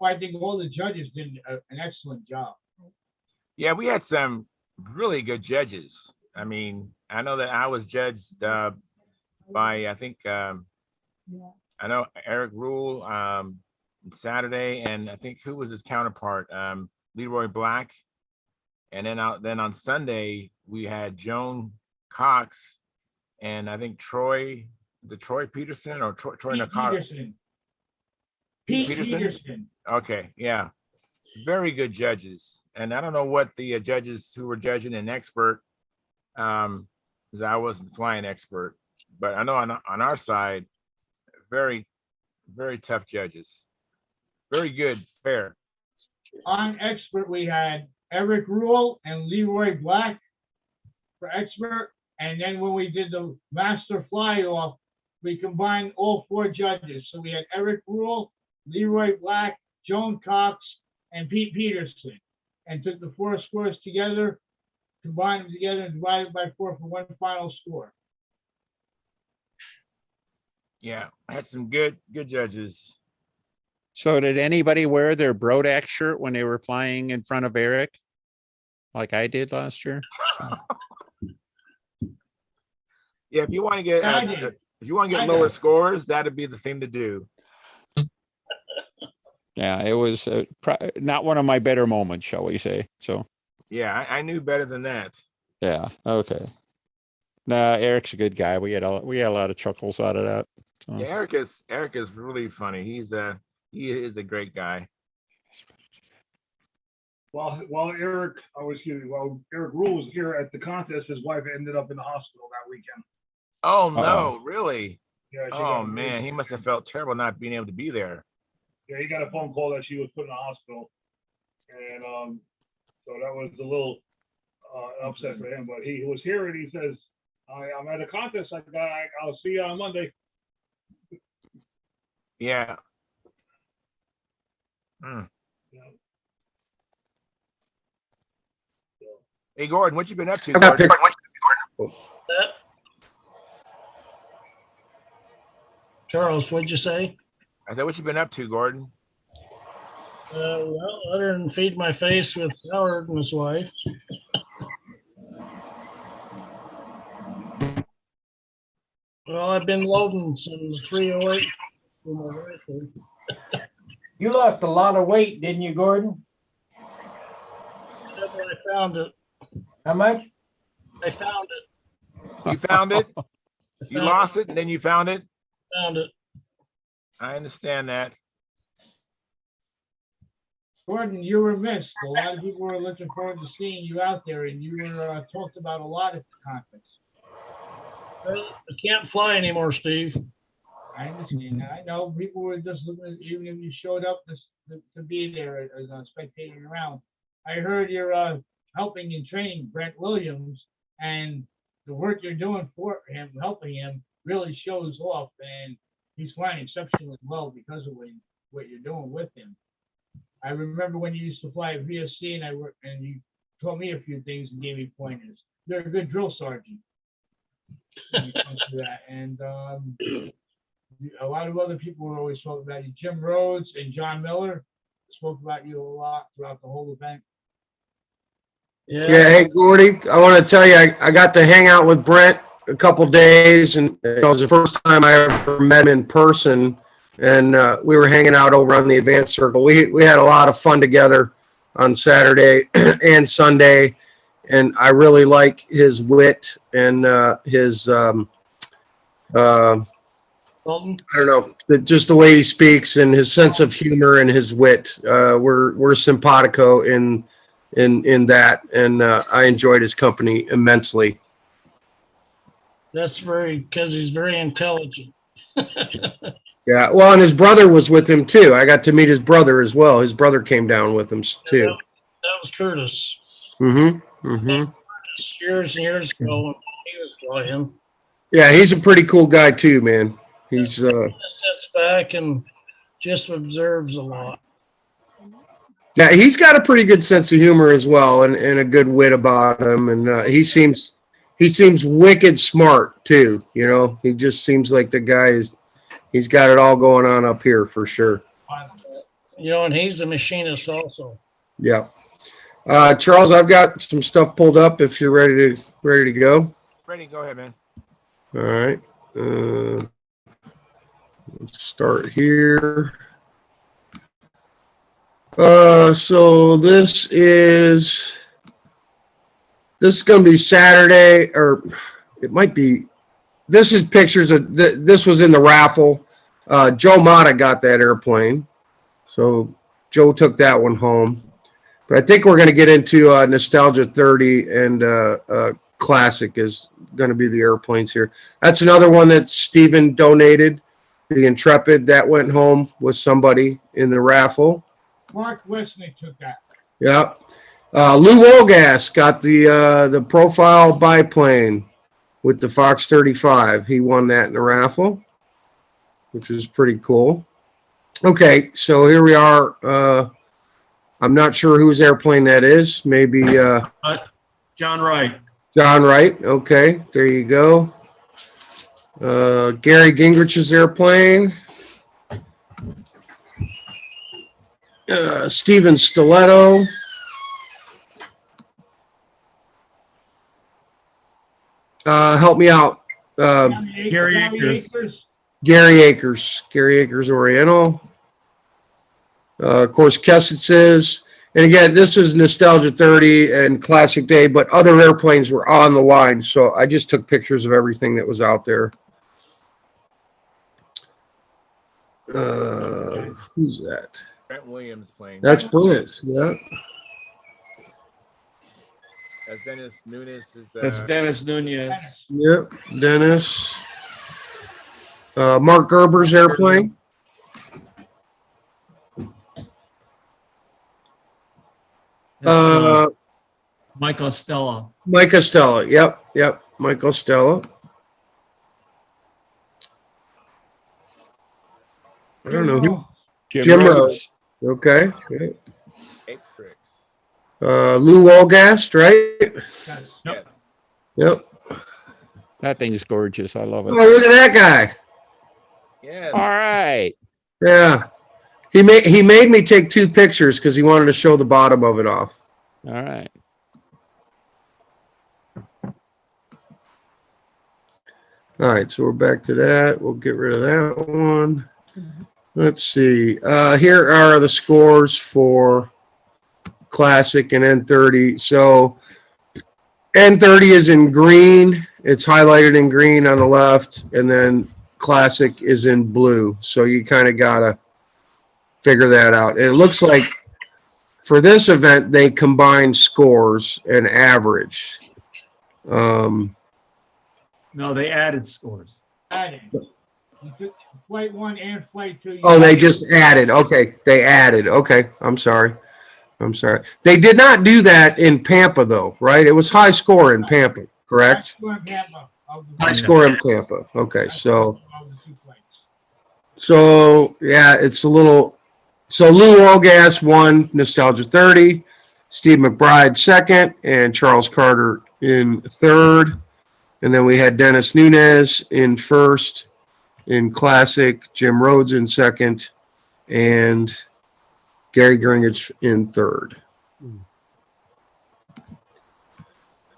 I think all the judges did an excellent job. Yeah, we had some really good judges. I mean, I know that I was judged by, I think, I know Eric Rule Saturday, and I think who was his counterpart? Leroy Black. And then on Sunday, we had Joan Cox and I think Troy Peterson or Troy Nakata. Pete Peterson. Okay, yeah. Very good judges. And I don't know what the judges who were judging an expert, because I wasn't flying expert, but I know on our side, very, very tough judges. Very good, fair. On expert, we had Eric Rule and Leroy Black for expert. And then when we did the master fly off, we combined all four judges. So we had Eric Rule, Leroy Black, Joan Cox, and Pete Peterson, and took the four scores together, combined them together, and divided by 4 for one final score. Yeah, I had some good judges. So did anybody wear their Brodak shirt when they were flying in front of Eric, like I did last year? So. Yeah, if you want to get lower scores, that'd be the thing to do. Yeah, it was not one of my better moments, shall we say? So. Yeah, I knew better than that. Yeah. Okay. Nah, Eric's a good guy. We had a lot of chuckles out of that. So. Yeah, Eric is really funny. He is a great guy. While Eric Rule was here at the contest, his wife ended up in the hospital that weekend. Oh no, really? Yeah. Oh man, he must have felt terrible not being able to be there. Yeah, he got a phone call that she was put in the hospital, and so that was a little upset for him. But he was here and he says, "I'm at a contest. I'll see you on Monday." Yeah. Yeah. Hey Gordon, what you been up to, Gordon? Charles, what'd you say? I said, what you been up to, Gordon? Well, other than feed my face with Howard and his wife. Well, I've been loading some 308 for my rifle. You lost a lot of weight, didn't you, Gordon? I found it. How much? I found it. You found it? You lost it and then you found it? Found it. I understand that. Gordon, you were missed. A lot of people were looking forward to seeing you out there, and you were talked about a lot at the conference. Well, I can't fly anymore, Steve. I understand. I know people were just looking at, even if you showed up to be there as a spectating around. I heard you're helping and training Brent Williams, and the work you're doing for him, helping him, really shows off, and he's flying exceptionally well because of what you're doing with him. I remember when you used to fly at VSC, and you taught me a few things and gave me pointers. You're a good drill sergeant when it comes to that. And a lot of other people were always talking about you. Jim Rhodes and John Miller spoke about you a lot throughout the whole event. Yeah, hey, Gordy, I want to tell you, I got to hang out with Brent a couple days, and it was the first time I ever met him in person. And we were hanging out over on the advanced circle. We had a lot of fun together on Saturday and Sunday, and I really like his wit and his I don't know, just the way he speaks and his sense of humor and his wit. We're simpatico in that, and I enjoyed his company immensely. That's because he's very intelligent. Yeah, well, and his brother was with him too. I got to meet his brother as well. His brother came down with him too. That was Curtis. Years and years ago when he was flying. Yeah, he's a pretty cool guy too, man. He's sits back and just observes a lot. Yeah, he's got a pretty good sense of humor as well, and a good wit about him. And he seems wicked smart too. You know, he just seems like the guy he's got it all going on up here for sure. You know, and he's a machinist also. Yeah. Charles, I've got some stuff pulled up if you're ready to go. Ready, go ahead, man. All right. Let's start here. So this is going to be Saturday, or it might be. This is pictures of this was in the raffle. Joe Mata got that airplane, so Joe took that one home. But I think we're going to get into Nostalgia 30 and Classic is going to be the airplanes here. That's another one that Steven donated, the Intrepid. That went home with somebody in the raffle. Mark Westnick took that. Yeah. Lou Wolgass got the profile biplane with the Fox 35. He won that in the raffle, which is pretty cool. Okay, so here we are. I'm not sure whose airplane that is. Maybe John Wright. John Wright. Okay, there you go. Gary Gingrich's airplane. Steven Stiletto. Help me out. Gary Akers. Gary Akers Oriental. Of course, Kessitz's. And again, this is Nostalgia 30 and Classic Day, but other airplanes were on the line. So I just took pictures of everything that was out there. Who's that? Brent Williams plane. That's Brent, yeah. That's Dennis Nunes. That's Dennis Nunez. Yep, Dennis. Mark Gerber's airplane. Mike Ostella. Mike Ostella. Yep. Mike Ostella. I don't know who. Jim Rhodes. Okay. Lou Wolgast, right? Yes. Yep. That thing is gorgeous. I love it. Oh, look at that guy. Yes. All right. Yeah. He made me take 2 pictures because he wanted to show the bottom of it off. All right. All right, so we're back to that. We'll get rid of that one. Let's see. Here are the scores for Classic and N30. So N30 is in green. It's highlighted in green on the left, and then Classic is in blue. So you kind of got to figure that out. And it looks like for this event, they combined scores and averaged. No, they added scores. Added. You took flight 1 and flight 2. Oh, they just added. Okay, they added. Okay, I'm sorry. They did not do that in Pampa, though, right? It was high score in Pampa, correct? High score in Pampa. Okay, so yeah, it's a little. So Lou Allgas won Nostalgia 30, Steve McBride second, and Charles Carter in third. And then we had Dennis Nunez in first in Classic, Jim Rhodes in second, and Gary Gringich in third.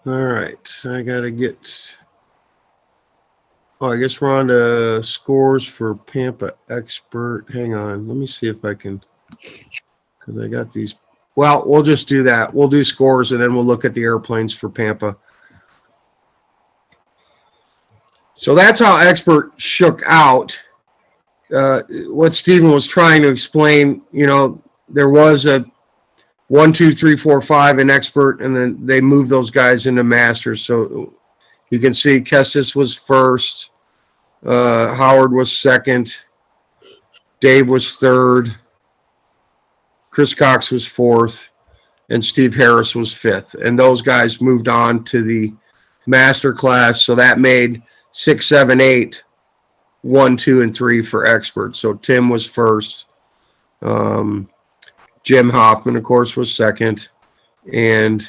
All right, I got to get. Oh, I guess we're on to scores for Pampa Expert. Hang on, let me see if I can, because I got these. Well, we'll just do that. We'll do scores, and then we'll look at the airplanes for Pampa. So that's how Expert shook out. What Stephen was trying to explain, you know, there was a 1, 2, 3, 4, 5 in Expert, and then they moved those guys into Masters. So you can see Kestis was first, Howard was second, Dave was third, Chris Cox was fourth, and Steve Harris was fifth. And those guys moved on to the Master class. So that made 6, 7, 8, 1, 2, and 3 for Expert. So Tim was first. Jim Hoffman, of course, was second, and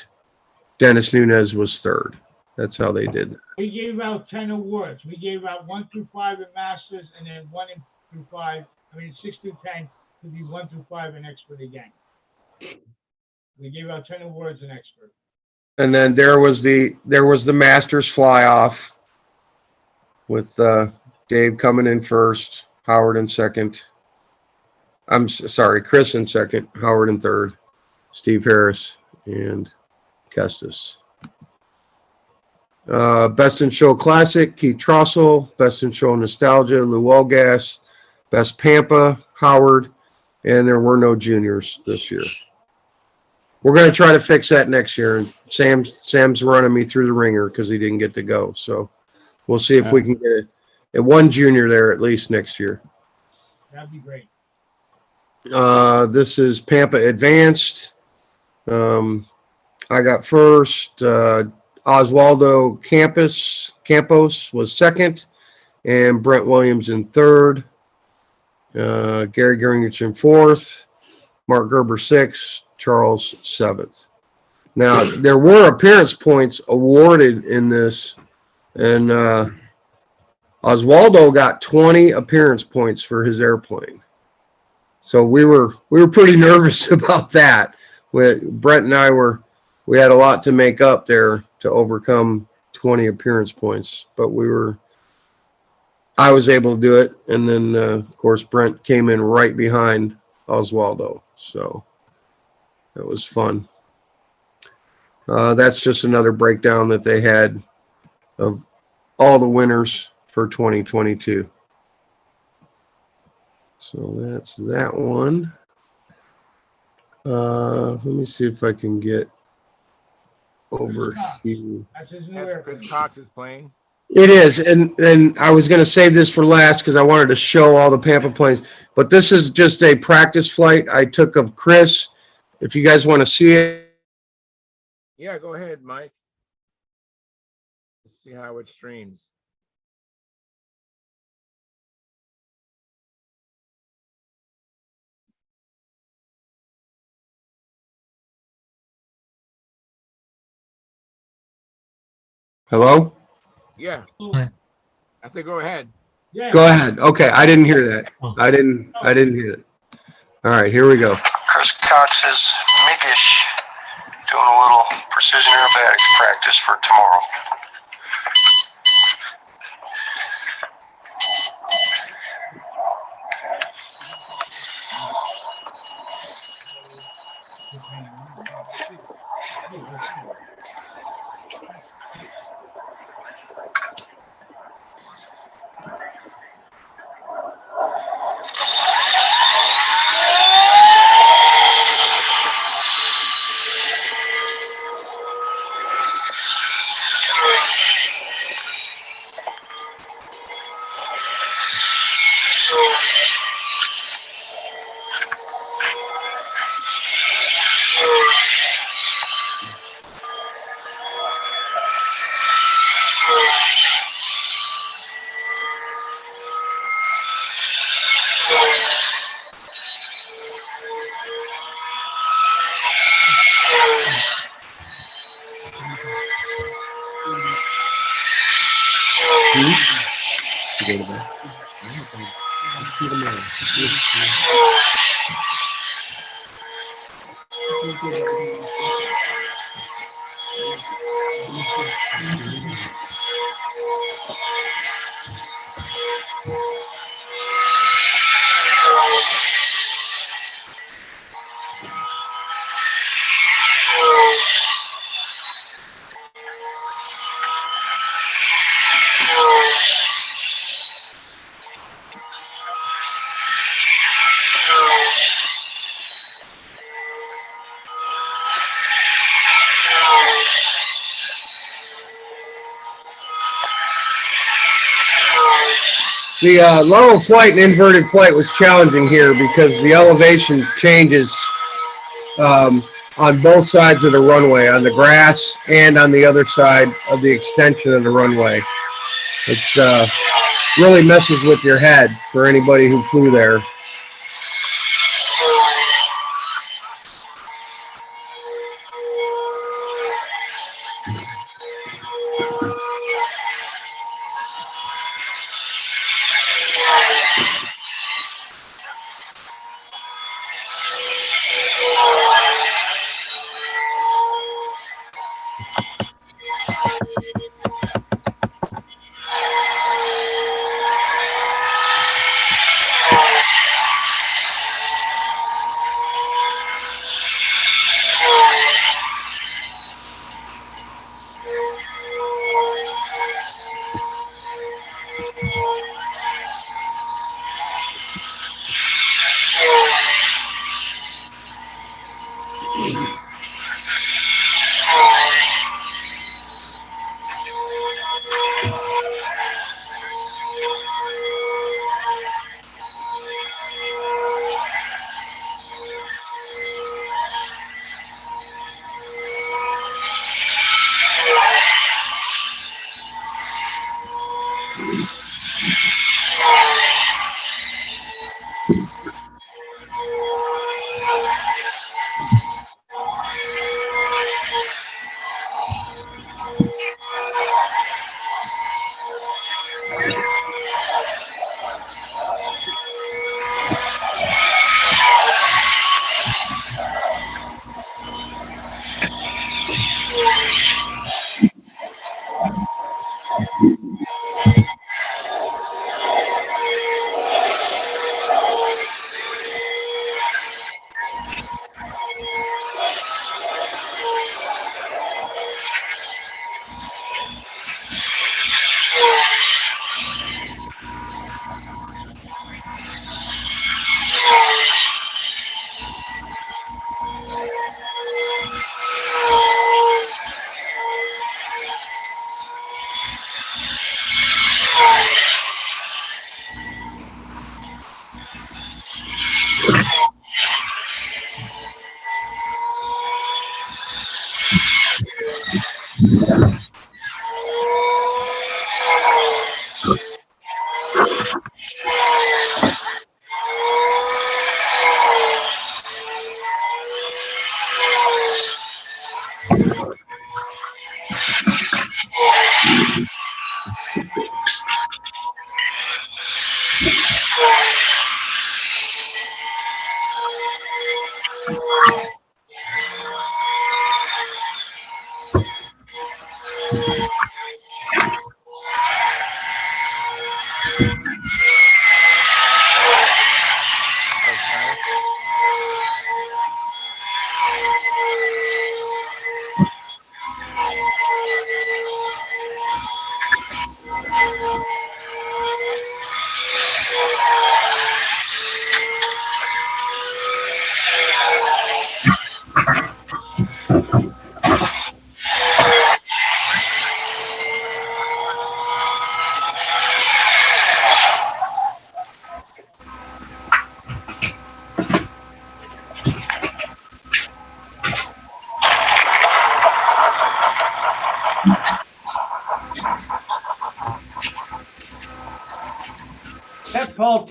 Dennis Nunez was third. That's how they did that. We gave out 10 awards. We gave out 1 through 5 in Masters, and then 1 through 5. I mean 6 through 10 to be 1 through 5 in Expert again. We gave out 10 awards in Expert. And then there was the Masters fly off with Dave coming in first, Howard in second. I'm sorry, Chris in second, Howard in third, Steve Harris, and Kestis. Best in Show Classic, Keith Trossel. Best in Show Nostalgia, Lou Allgas. Best Pampa, Howard. And there were no juniors this year. We're going to try to fix that next year. And Sam's running me through the ringer because he didn't get to go. So we'll see if we can get a one junior there at least next year. That'd be great. This is Pampa Advanced. I got first. Oswaldo Campos was second, and Brent Williams in third. Gary Gringich in fourth. Mark Gerber sixth. Charles seventh. Now, there were appearance points awarded in this, and Oswaldo got 20 appearance points for his airplane. So we were pretty nervous about that. Brent and I we had a lot to make up there to overcome 20 appearance points, but I was able to do it. And then, of course, Brent came in right behind Oswaldo. So it was fun. That's just another breakdown that they had of all the winners for 2022. So that's that one. Let me see if I can get over here. That's Chris Cox is playing. It is, and I was going to save this for last because I wanted to show all the Pampa planes. But this is just a practice flight I took of Chris. If you guys want to see it. Yeah, go ahead, Mike. Let's see how it streams. Hello? Yeah. I said go ahead. Yeah. Go ahead. Okay, I didn't hear that. I didn't hear that. All right, here we go. Chris Cox's MIG-ish doing a little precision aerobatics practice for tomorrow. The level flight and inverted flight was challenging here because the elevation changes on both sides of the runway, on the grass and on the other side of the extension of the runway. It really messes with your head for anybody who flew there.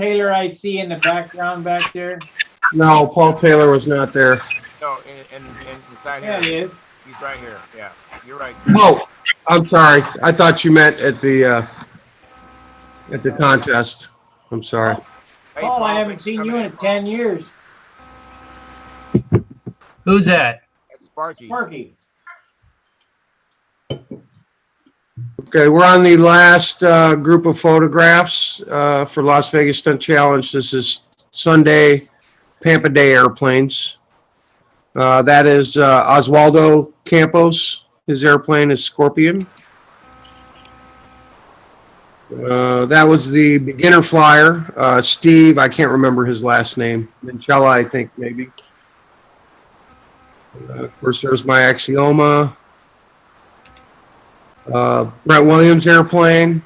Taylor I see in the background back there? No, Paul Taylor was not there. No, and inside Yeah, here. he is. He's right here. Yeah, you're right. Oh, I'm sorry. I thought you meant at the contest. I'm sorry. Hey, Paul, I haven't thanks seen for you coming in 10 years. Who's that? That's Sparky. Sparky. Okay, we're on the last group of photographs for Las Vegas Stunt Challenge. This is Sunday Pampa Day airplanes. That is Oswaldo Campos. His airplane is Scorpion. That was the beginner flyer. Steve, I can't remember his last name. Minchella, I think, maybe. Of course, there's my Axioma. Brett Williams airplane.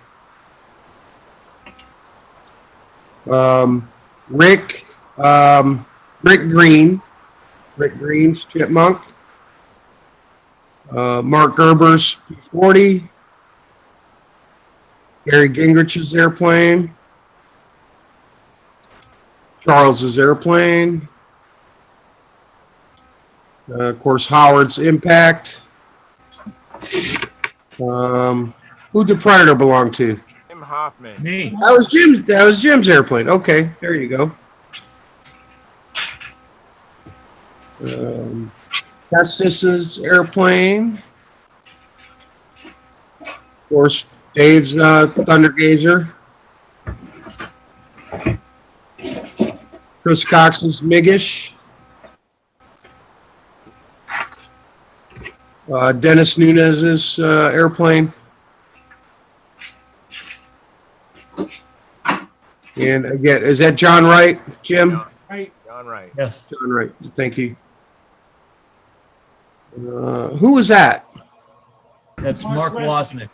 Rick Green. Rick Green's Chipmunk. Mark Gerber's P-40. Gary Gingrich's airplane. Charles's airplane. Of course, Howard's Impact. Who'd the Predator belong to? Tim Hoffman. Me. That was Jim's airplane. Okay, there you go. Festus's airplane. Of course, Dave's Thunder Gazer. Chris Cox's Migish. Dennis Nunez's airplane. And again, is that John Wright, Jim? Right. John Wright. Yes. John Wright, thank you. Who was that? That's Mark Wasnick.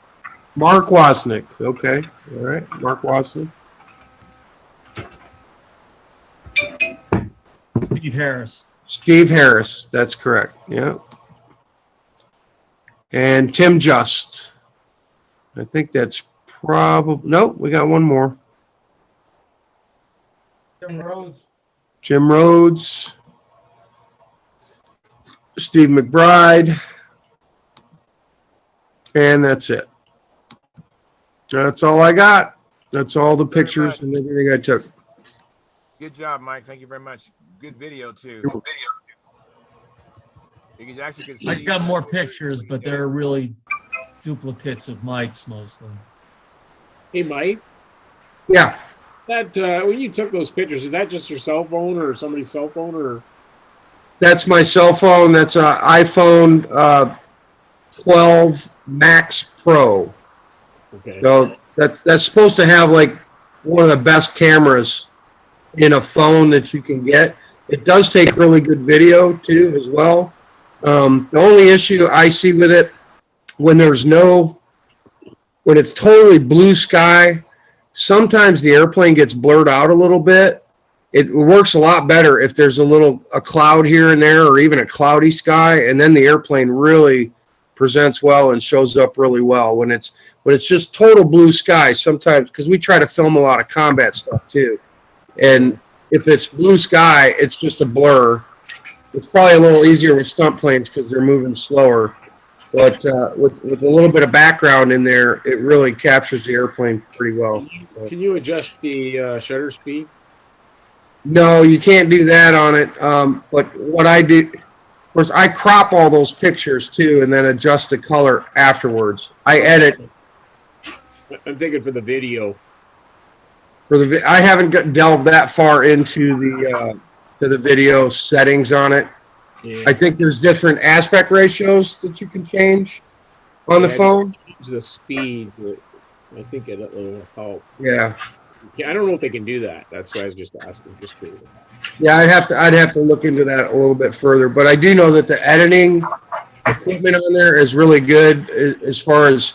Mark Wasnick. Okay, all right, Mark Wasnick. Steve Harris. Steve Harris, that's correct, yeah. And Tim Just. I think that's probably, nope, we got one more. Jim Rhodes. Jim Rhodes. Steve McBride. And that's it. That's all I got. That's all the pictures and everything I took. Good job, Mike. Thank you very much. Good video too. You actually could see I got more pictures, but they're really duplicates of Mike's mostly. Hey, Mike, Yeah. that when you took those pictures, is that just your cell phone or somebody's cell phone or? That's my cell phone. That's an iPhone 12 Max Pro. Okay. So that's supposed to have like one of the best cameras in a phone that you can get. It does take really good video too, as well. The only issue I see with it, when it's totally blue sky, sometimes the airplane gets blurred out a little bit. It works a lot better if there's a cloud here and there, or even a cloudy sky, and then the airplane really presents well and shows up really well. When it's just total blue sky, sometimes, because we try to film a lot of combat stuff too, and if it's blue sky, it's just a blur. It's probably a little easier with stunt planes because they're moving slower, but with a little bit of background in there, it really captures the airplane pretty well. Can you adjust the shutter speed? No, you can't do that on it. But what I do, of course, I crop all those pictures too, and then adjust the color afterwards. I edit. I'm thinking for the video. I haven't delved that far into the video settings on it. Yeah. I think there's different aspect ratios that you can change on the phone. The speed, but I think it'll help. Yeah. I don't know if they can do that. That's why I was just asking. Just curious. Yeah, I'd have to look into that a little bit further, but I do know that the editing equipment on there is really good as far as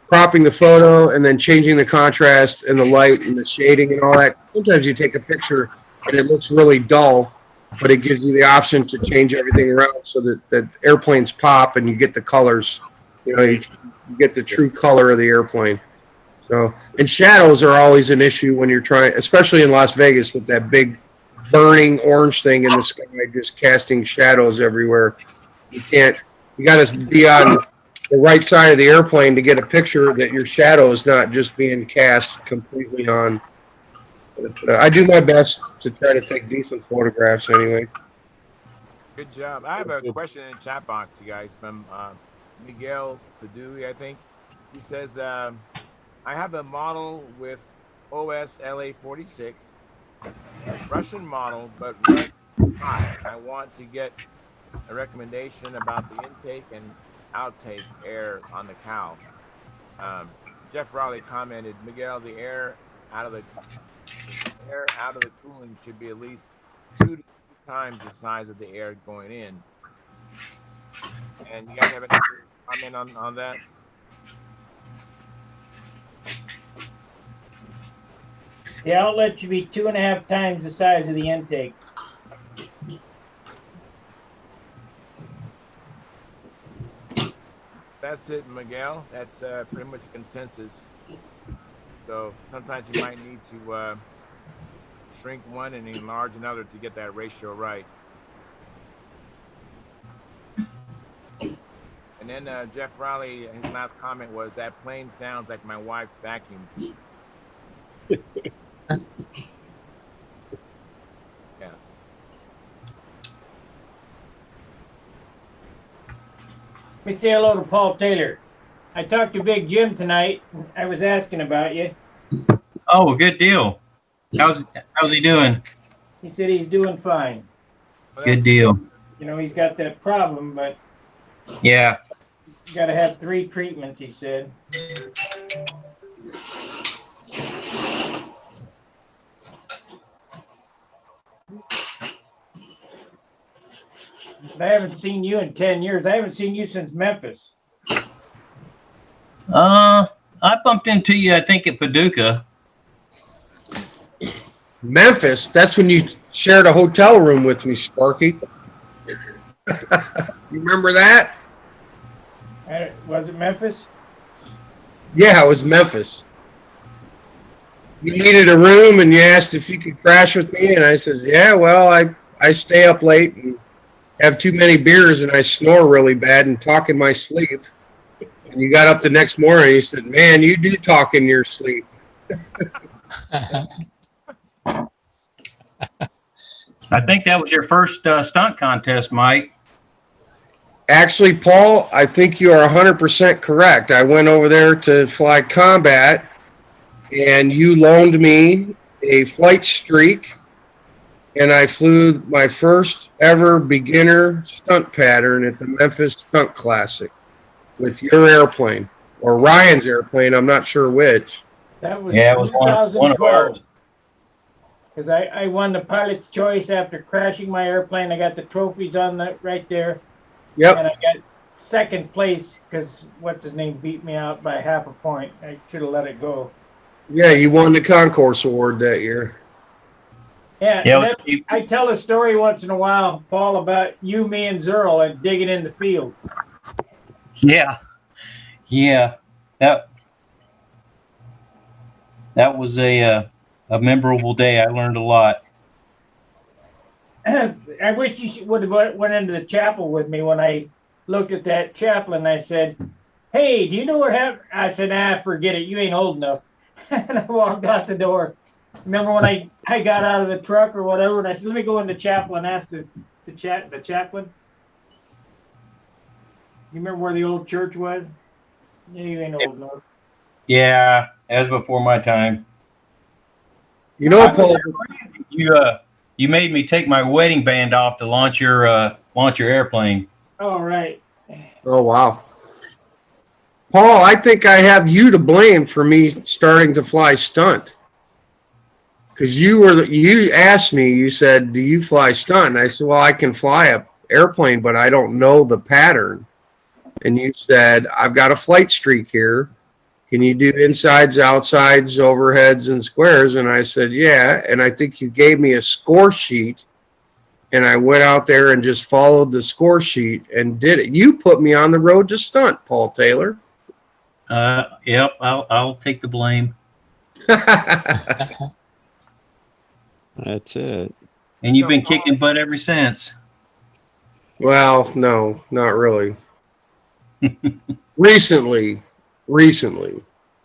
cropping the photo and then changing the contrast and the light and the shading and all that. Sometimes you take a picture and it looks really dull, but it gives you the option to change everything around so that airplanes pop and you get the colors. You know, you get the true color of the airplane. So, and shadows are always an issue when you're trying, especially in Las Vegas with that big burning orange thing in the sky, just casting shadows everywhere. You got to be on the right side of the airplane to get a picture that your shadow is not just being cast completely on. But, I do my best to try to take decent photographs anyway. Good job. I have a question in the chat box, you guys, from Miguel Padui, I think. He says, I have a model with OS LA46, Russian model, but runs high. I want to get a recommendation about the intake and outtake air on the cow. Jeff Raleigh commented, Miguel, the air out of the cooling should be at least 2 to 3 times the size of the air going in. And you guys have any comment on that? The outlet should be 2.5 times the size of the intake. That's it, Miguel. That's pretty much consensus. So sometimes you might need to shrink one and enlarge another to get that ratio right. And then Jeff Raleigh, his last comment was, that plane sounds like my wife's vacuums. Yes. Let me say hello to Paul Taylor. I talked to Big Jim tonight. I was asking about you. Oh, good deal. How's he doing? He said he's doing fine. Good deal. You know, he's got that problem, but Yeah. he's got to have 3 treatments, he said. But I haven't seen you in 10 years. I haven't seen you since Memphis. I bumped into you, I think, at Paducah. Memphis, that's when you shared a hotel room with me, Sparky. You remember that? Was it Memphis? Yeah, it was Memphis. You needed a room and you asked if you could crash with me, and I says, yeah, well, I stay up late and have too many beers and I snore really bad and talk in my sleep. And you got up the next morning and you said, man, you do talk in your sleep. I think that was your first stunt contest, Mike. Actually, Paul, I think you are 100% correct. I went over there to fly combat, and you loaned me a flight streak, and I flew my first ever beginner stunt pattern at the Memphis Stunt Classic with your airplane, or Ryan's airplane, I'm not sure which. That was Yeah, it was one of ours. Because I won the pilot's choice after crashing my airplane. I got the trophies on that right there. Yep. And I got second place because what's his name beat me out by half a point. I should have let it go. Yeah, you won the Concourse Award that year. Yeah, Yeah, I tell a story once in a while, Paul, about you, me, and Zerl and digging in the field. Yeah. That was a memorable day. I learned a lot. I wish you would have went into the chapel with me when I looked at that chapel and I said, hey, do you know what happened? I said, forget it. You ain't old enough. And I walked out the door. Remember when I got out of the truck or whatever, and I said, let me go in the chapel and ask the chaplain. You remember where the old church was? Yeah, you ain't old enough. Yeah, that was before my time. You know, Paul, you made me take my wedding band off to launch your airplane. Oh, right. Oh, wow. Paul, I think I have you to blame for me starting to fly stunt. Because you asked me, you said, do you fly stunt? And I said, well, I can fly a airplane, but I don't know the pattern. And you said, I've got a flight streak here. Can you do insides, outsides, overheads, and squares? And I said, yeah. And I think you gave me a score sheet. And I went out there and just followed the score sheet and did it. You put me on the road to stunt, Paul Taylor. Yep, I'll take the blame. That's it. And you've been kicking butt ever since. Well, no, not really. Recently.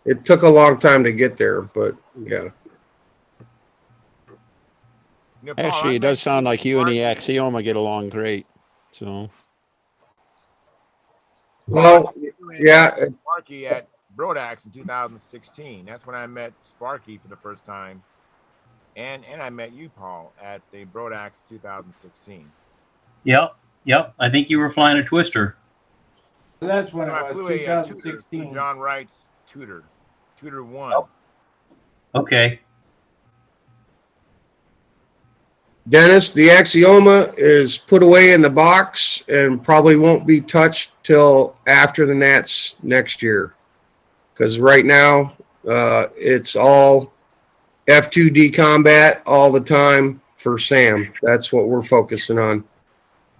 It took a long time to get there, but yeah. You know, Paul, Actually, I it does met sound like you and the Sparky. Axioma get along great. So, Well, yeah, Sparky at Brodax in 2016. That's when I met Sparky for the first time. And I met you, Paul, at the Brodax 2016. Yep. I think you were flying a Twister. That's when I it flew was, a Tudor, 2016. John Wright's Tudor 1. Oh. Okay. Dennis, the Axioma is put away in the box and probably won't be touched till after the Nats next year. Because right now, it's all F2D combat all the time for Sam. That's what we're focusing on.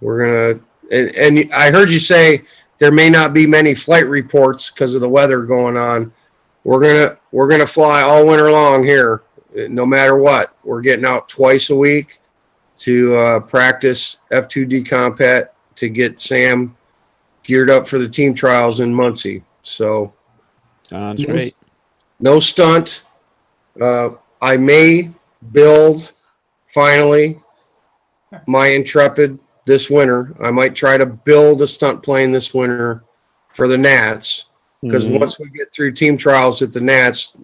We're gonna, and I heard you say there may not be many flight reports because of the weather going on. We're gonna fly all winter long here, no matter what. We're getting out twice a week to practice F2D combat to get Sam geared up for the team trials in Muncie. So sounds great. No stunt. I may build finally my Intrepid this winter. I might try to build a stunt plane this winter for the Nats, because once we get through team trials at the Nats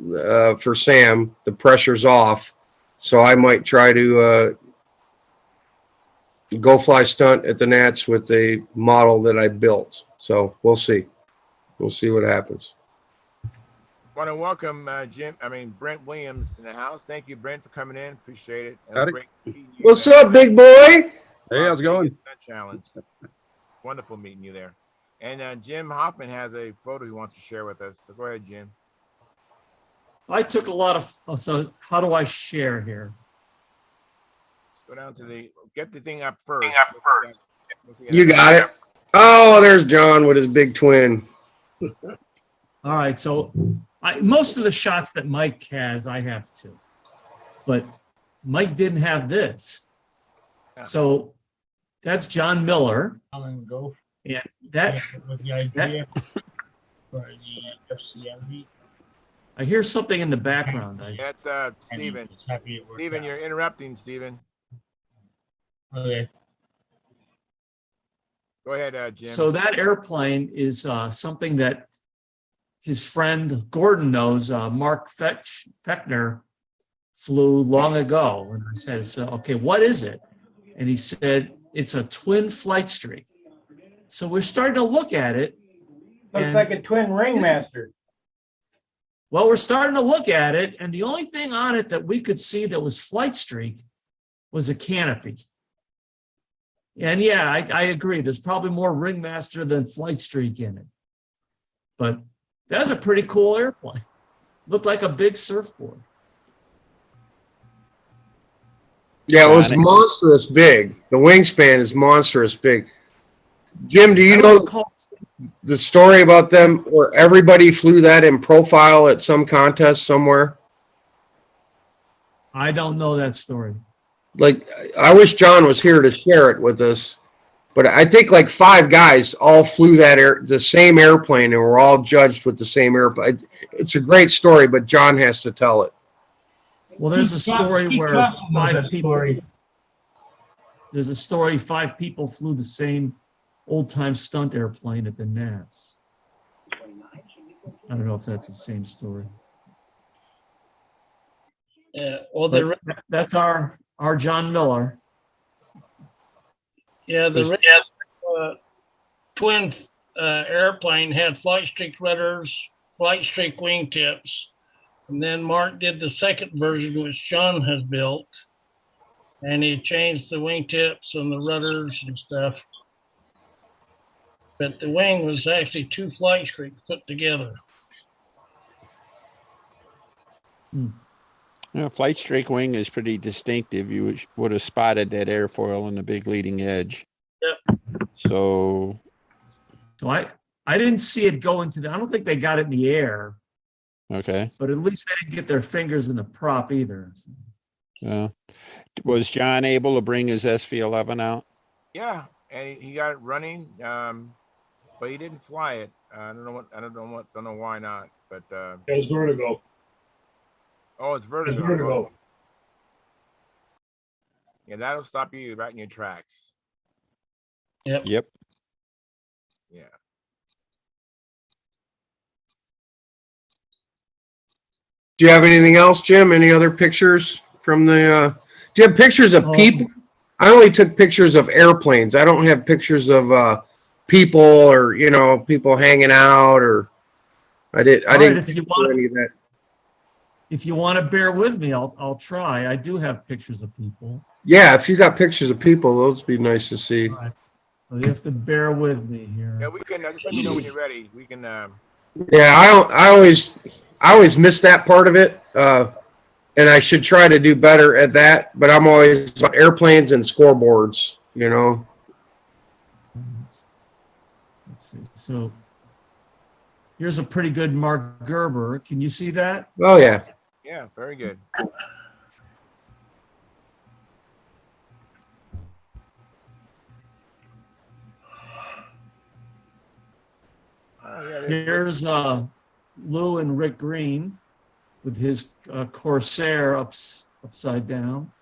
for Sam, the pressure's off. So I might try to go fly stunt at the Nats with a model that I built. So we'll see. We'll see what happens. Want to welcome Brent Williams in the house. Thank you, Brent, for coming in. Appreciate it. Howdy. Great meeting you What's at up, big boy? Hey, how's it going? Stunt Challenge. Wonderful meeting you there. And Jim Hoffman has a photo he wants to share with us. So go ahead, Jim. I took a lot of, so how do I share here? Let's go down to get the thing up first. You got it. Oh, there's John with his big twin. All right, so most of the shots that Mike has, I have too. But Mike didn't have this. So that's John Miller. And that was the idea for the FCMV. I hear something in the background. That's Stephen. Stephen, you're interrupting, Stephen. Okay. Go ahead, Jim. So that airplane is something that his friend Gordon knows, Mark Fechner, flew long ago. And I said, so, okay, what is it? And he said, it's a twin flight streak. So we're starting to look at it. Looks like a twin ringmaster. Well, we're starting to look at it, and the only thing on it that we could see that was flight streak was a canopy. And yeah, I agree. There's probably more ringmaster than flight streak in it. But that's a pretty cool airplane. Looked like a big surfboard. Yeah, it was monstrous big. The wingspan is monstrous big. Jim, do you know the story about them where everybody flew that in profile at some contest somewhere? I don't know that story. Like, I wish John was here to share it with us, but I think like 5 guys all flew the same airplane and were all judged with the same airplane. It's a great story, but John has to tell it. Well, there's a story where 5 people. There's a story 5 people flew the same old-time stunt airplane at the Nats. I don't know if that's the same story. Yeah, well, that's our John Miller. Yeah, the twin airplane had flight streak rudders, flight streak wingtips, and then Mark did the second version, which John has built, and he changed the wingtips and the rudders and stuff. But the wing was actually 2 flight streaks put together. Yeah, flight streak wing is pretty distinctive. You would have spotted that airfoil on the big leading edge. Yep. So I didn't see it go into the, I don't think they got it in the air, Okay. but at least they didn't get their fingers in the prop either. Yeah. Was John able to bring his SV11 out? Yeah, and he got it running, but he didn't fly it. I don't know why not. But It was vertigo. oh, it's vertigo. It's vertigo. Yeah, that'll stop you right in your tracks. Yep. Yeah. Do you have anything else, Jim? Any other pictures from the, do you have pictures of people? I only took pictures of airplanes. I don't have pictures of people or, you know, people hanging out or I didn't If you want, do any of that. if you want to bear with me, I'll try. I do have pictures of people. Yeah, if you got pictures of people, those would be nice to see. All right. So you have to bear with me here. Yeah, we can just let me know when you're ready. We can. Yeah, I always miss that part of it, and I should try to do better at that. But I'm always on airplanes and scoreboards, you know. Let's see. So here's a pretty good Mark Gerber. Can you see that? Oh yeah. Yeah, very good. Oh, yeah, Here's Lou and Rick Green with his Corsair upside down.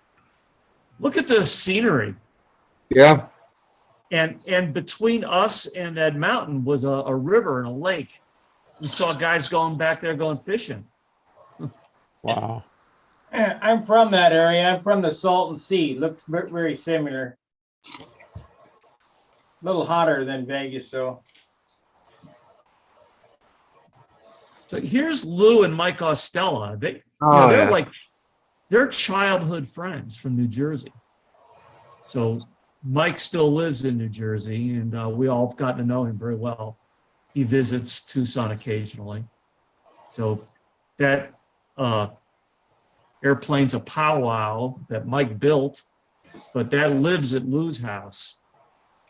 Look at the scenery. Yeah. And between us and that mountain was a river and a lake. We saw guys going back there going fishing. Wow. I'm from that area. I'm from the Salton Sea. Looks very similar. A little hotter than Vegas, so. So here's Lou and Mike Ostella. They're childhood friends from New Jersey. So Mike still lives in New Jersey, and we all have gotten to know him very well. He visits Tucson occasionally. So that airplane's a powwow that Mike built, but that lives at Lou's house.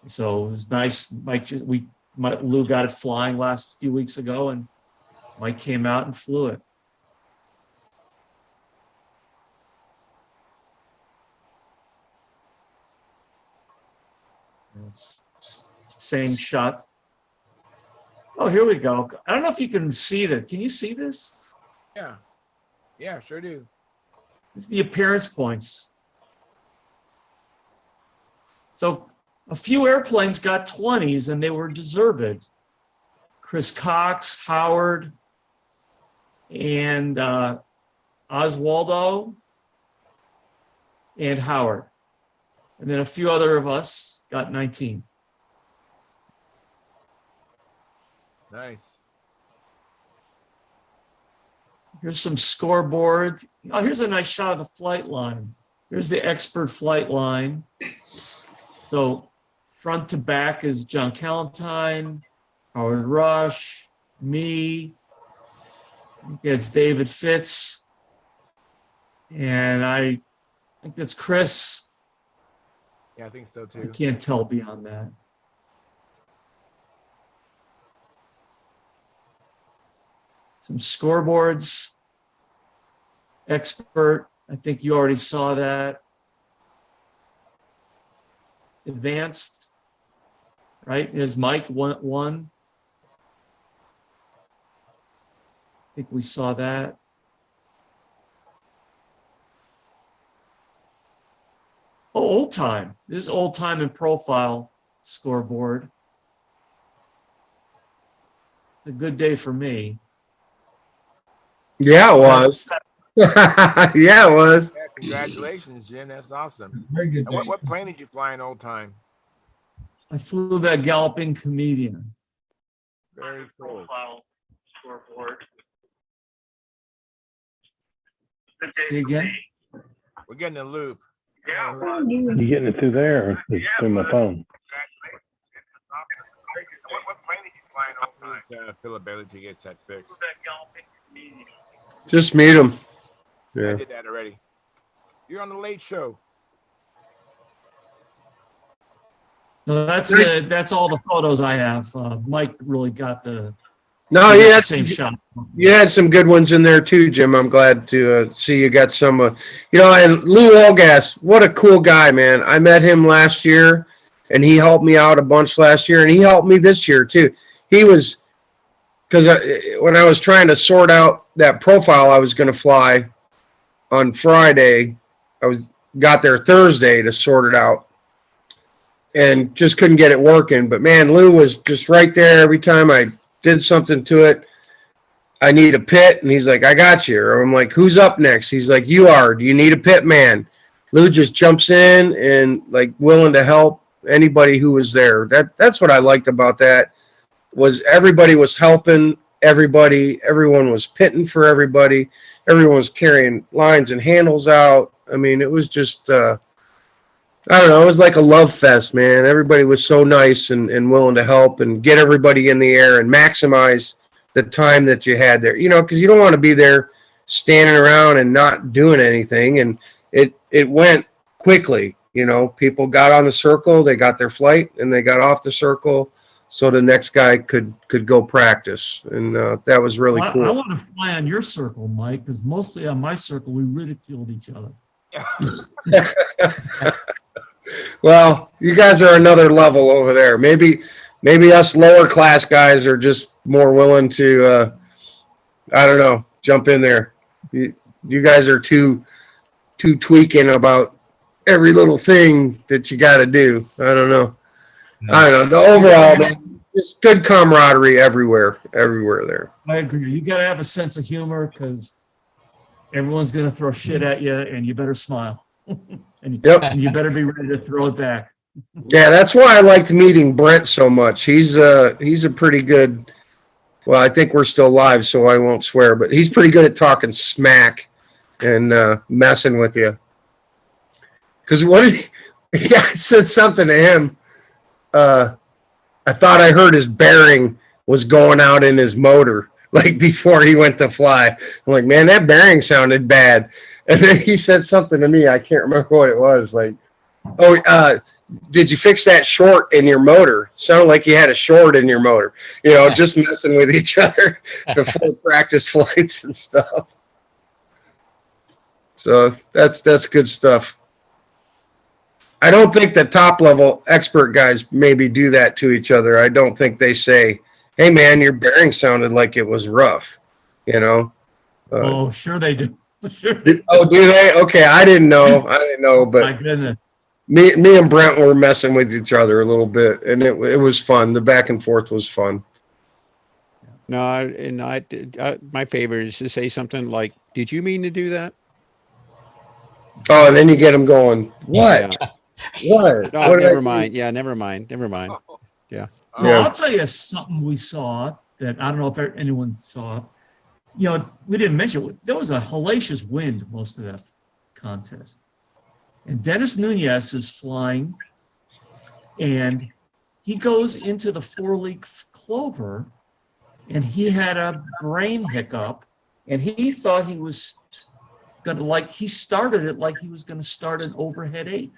So it was nice. Lou got it flying last few weeks ago, and Mike came out and flew it. It's same shot. Oh, here we go. I don't know if you can see that. Can you see this? Yeah. Yeah, sure do. This is the appearance points. So a few airplanes got 20s and they were deserved. Chris Cox, Howard, and Oswaldo and Howard. And then a few other of us got 19. Nice. Here's some scoreboard. Oh, here's a nice shot of the flight line. Here's the expert flight line. So front to back is John Callentine, Howard Rush, me. It's David Fitz. And I think that's Chris. Yeah, I think so I too. can't tell beyond that. Some scoreboards. Expert. I think you already saw that. Advanced. Right? Is Mike one? I think we saw that. Oh, old time. This is old time and profile scoreboard. A good day for me. Yeah, it was. Yeah, it was. Yeah, congratulations, Jim. That's awesome. Very good. And what plane did you fly in old time? I flew that Galloping Comedian. Very cool. Profile scoreboard. See again? We're getting a loop. You getting it through there or it's through my phone? What plane did you fly in old time? Philip Bailey to get that fixed. Just meet him. I Yeah. did that already. You're on the Late Show. So that's all the photos I have. Mike really got the No, he got yeah, the same shot. you had some good ones in there too, Jim. I'm glad to see you got some. And Lou Olgas, what a cool guy, man. I met him last year, and he helped me out a bunch last year, and he helped me this year too. He was, because when I was trying to sort out that profile I was going to fly on Friday, got there Thursday to sort it out, and just couldn't get it working. But man, Lou was just right there every time I did something to it. I need a pit, and he's like, I got you. Or I'm like, who's up next? He's like, you are. Do you need a pit man? Lou just jumps in and like willing to help anybody who was there. That's what I liked about that, was everybody was helping everybody. Everyone was pitting for everybody. Everyone was carrying lines and handles out. I mean, it was just, I don't know. It was like a love fest, man. Everybody was so nice and willing to help and get everybody in the air and maximize the time that you had there. Because you don't want to be there standing around and not doing anything. And it went quickly. People got on the circle, they got their flight, and they got off the circle, so the next guy could go practice. And that was really cool. I want to fly on your circle, Mike, because mostly on my circle we ridiculed each other. Well, you guys are another level over there. Maybe us lower class guys are just more willing to, I don't know, jump in there. You guys are too tweaking about every little thing that you got to do. I don't know. The overall, man, it's good camaraderie everywhere there. I agree. You got to have a sense of humor, because everyone's going to throw shit at you, and you better smile. and you better be ready to throw it back. Yeah, that's why I liked meeting Brent so much. He's a pretty good. Well, I think we're still live, so I won't swear, but he's pretty good at talking smack and messing with you. Because I said something to him. I thought I heard his bearing was going out in his motor, like before he went to fly. I'm like, man, that bearing sounded bad. And then he said something to me. I can't remember what it was. Like, did you fix that short in your motor? Sounded like you had a short in your motor. Just messing with each other before practice flights and stuff. So that's good stuff. I don't think the top level expert guys maybe do that to each other. I don't think they say, hey man, your bearing sounded like it was rough, Oh, sure they do. Sure. Oh, do they? Okay, I didn't know, but my goodness. Me and Brent were messing with each other a little bit, and it was fun. The back and forth was fun. No, my favorite is to say something like, did you mean to do that? Oh, and then you get them going, what? Yeah. What? No, What did I never do? mind. Yeah, never mind. Yeah. So Yeah. I'll tell you something we saw that I don't know if anyone saw. We didn't mention it. There was a hellacious wind most of that contest. And Dennis Nunez is flying, and he goes into the 4-leaf clover, and he had a brain hiccup, and he thought he was going to, he started it like he was going to start an overhead 8.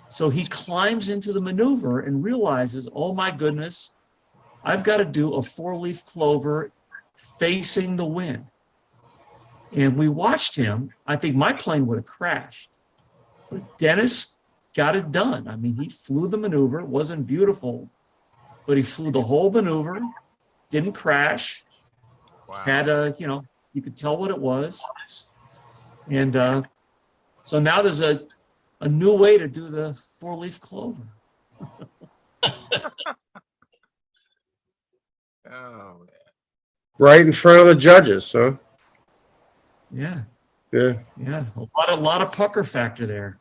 So he climbs into the maneuver and realizes, oh my goodness, I've got to do a 4-leaf clover facing the wind. And we watched him. I think my plane would have crashed, but Dennis got it done. I mean, he flew the maneuver. It wasn't beautiful, but he flew the whole maneuver, didn't crash. Wow. Had you could tell what it was. And so now there's a new way to do the 4-leaf clover. Oh, Right in front of the judges, huh? Yeah. Yeah. Yeah. A lot of pucker factor there.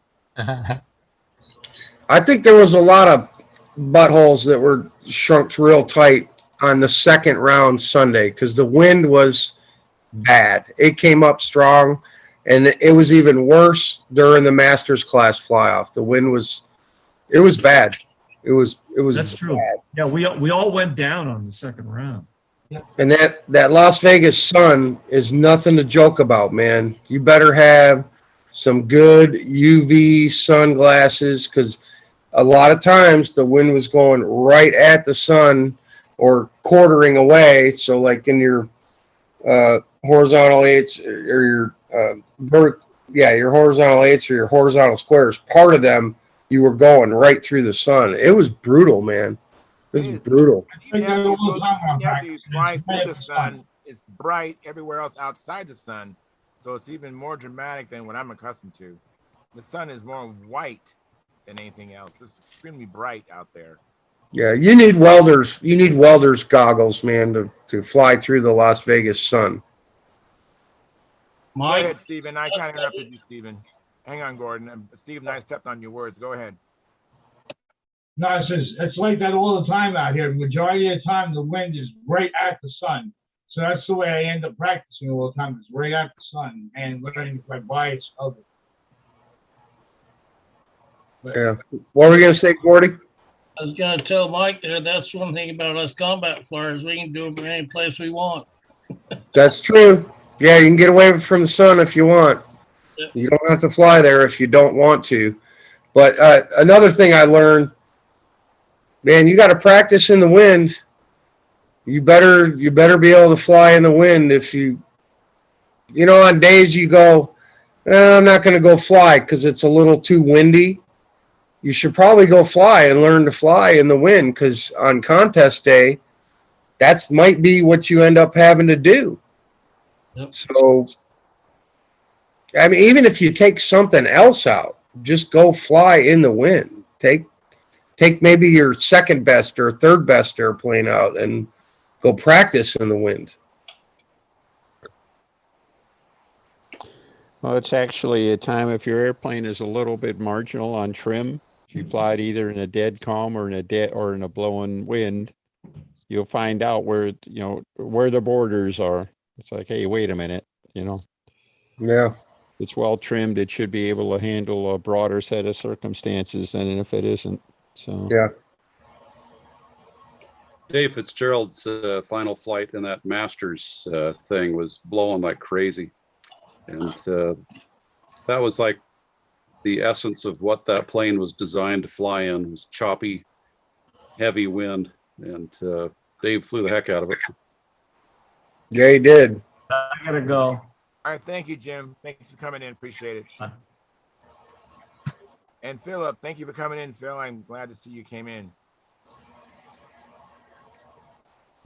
I think there was a lot of buttholes that were shrunk real tight on the second round Sunday because the wind was bad. It came up strong, and it was even worse during the Masters class fly-off. The wind was bad. It was That's true. bad. Yeah, we all went down on the second round. And that Las Vegas sun is nothing to joke about, man. You better have some good UV sunglasses because a lot of times the wind was going right at the sun or quartering away. So like in your horizontal eights or your your horizontal eights or your horizontal squares, part of them you were going right through the sun. It was brutal, man. It was brutal. When you have to fly through the sun, it's bright everywhere else outside the sun. So it's even more dramatic than what I'm accustomed to. The sun is more white than anything else. It's extremely bright out there. Yeah, you need welders. You need welders goggles, man, to fly through the Las Vegas sun. Go ahead, Stephen. I kind of interrupted you, Stephen. Hang on, Gordon. Stephen, I stepped on your words. Go ahead. No, it's like that all the time out here. The majority of the time, the wind is right at the sun. So that's the way I end up practicing all the time. It's right at the sun and learning by bias of it. Yeah. What were you going to say, Gordy? I was going to tell Mike there, that's one thing about us combat flyers. We can do them any place we want. That's true. Yeah, you can get away from the sun if you want. Yep. You don't have to fly there if you don't want to. But another thing I learned, man, you got to practice in the wind. You better be able to fly in the wind. If you on days you go, I'm not going to go fly because it's a little too windy. You should probably go fly and learn to fly in the wind, because on contest day, that's might be what you end up having to do. Yep. So, I mean, even if you take something else out, just go fly in the wind. Take maybe your second best or third best airplane out and go practice in the wind. Well, it's actually a time if your airplane is a little bit marginal on trim. If you fly it either in a dead calm or in a blowing wind, you'll find out where the borders are. It's like, hey, wait a minute, Yeah. It's well trimmed. It should be able to handle a broader set of circumstances than if it isn't. So yeah. Dave Fitzgerald's final flight in that Masters thing was blowing like crazy, and that was like the essence of what that plane was designed to fly in. Was choppy, heavy wind, and Dave flew the heck out of it. Yeah, he did. I gotta go. All right, thank you, Jim. Thanks for coming in. Appreciate it. And Philip, thank you for coming in, Phil. I'm glad to see you came in.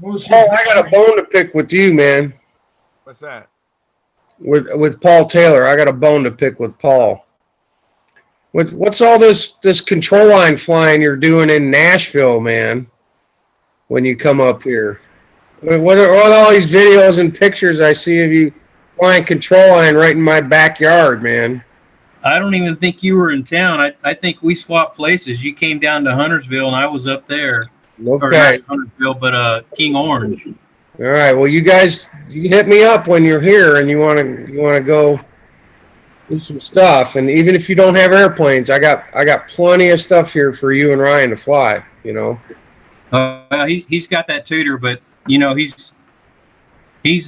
Oh, I got a bone to pick with you, man. What's that? With Paul Taylor, I got a bone to pick with Paul. What's all this control line flying you're doing in Nashville, man? When you come up here, what are all these videos and pictures I see of you flying control line right in my backyard, man? I don't even think you were in town. I think we swapped places. You came down to Huntersville and I was up there. Okay. Or not Huntersville, but King Orange. All right. Well, you guys, you hit me up when you're here and you want to go do some stuff. And even if you don't have airplanes, I got plenty of stuff here for you and Ryan to fly. He's got that tutor, but he's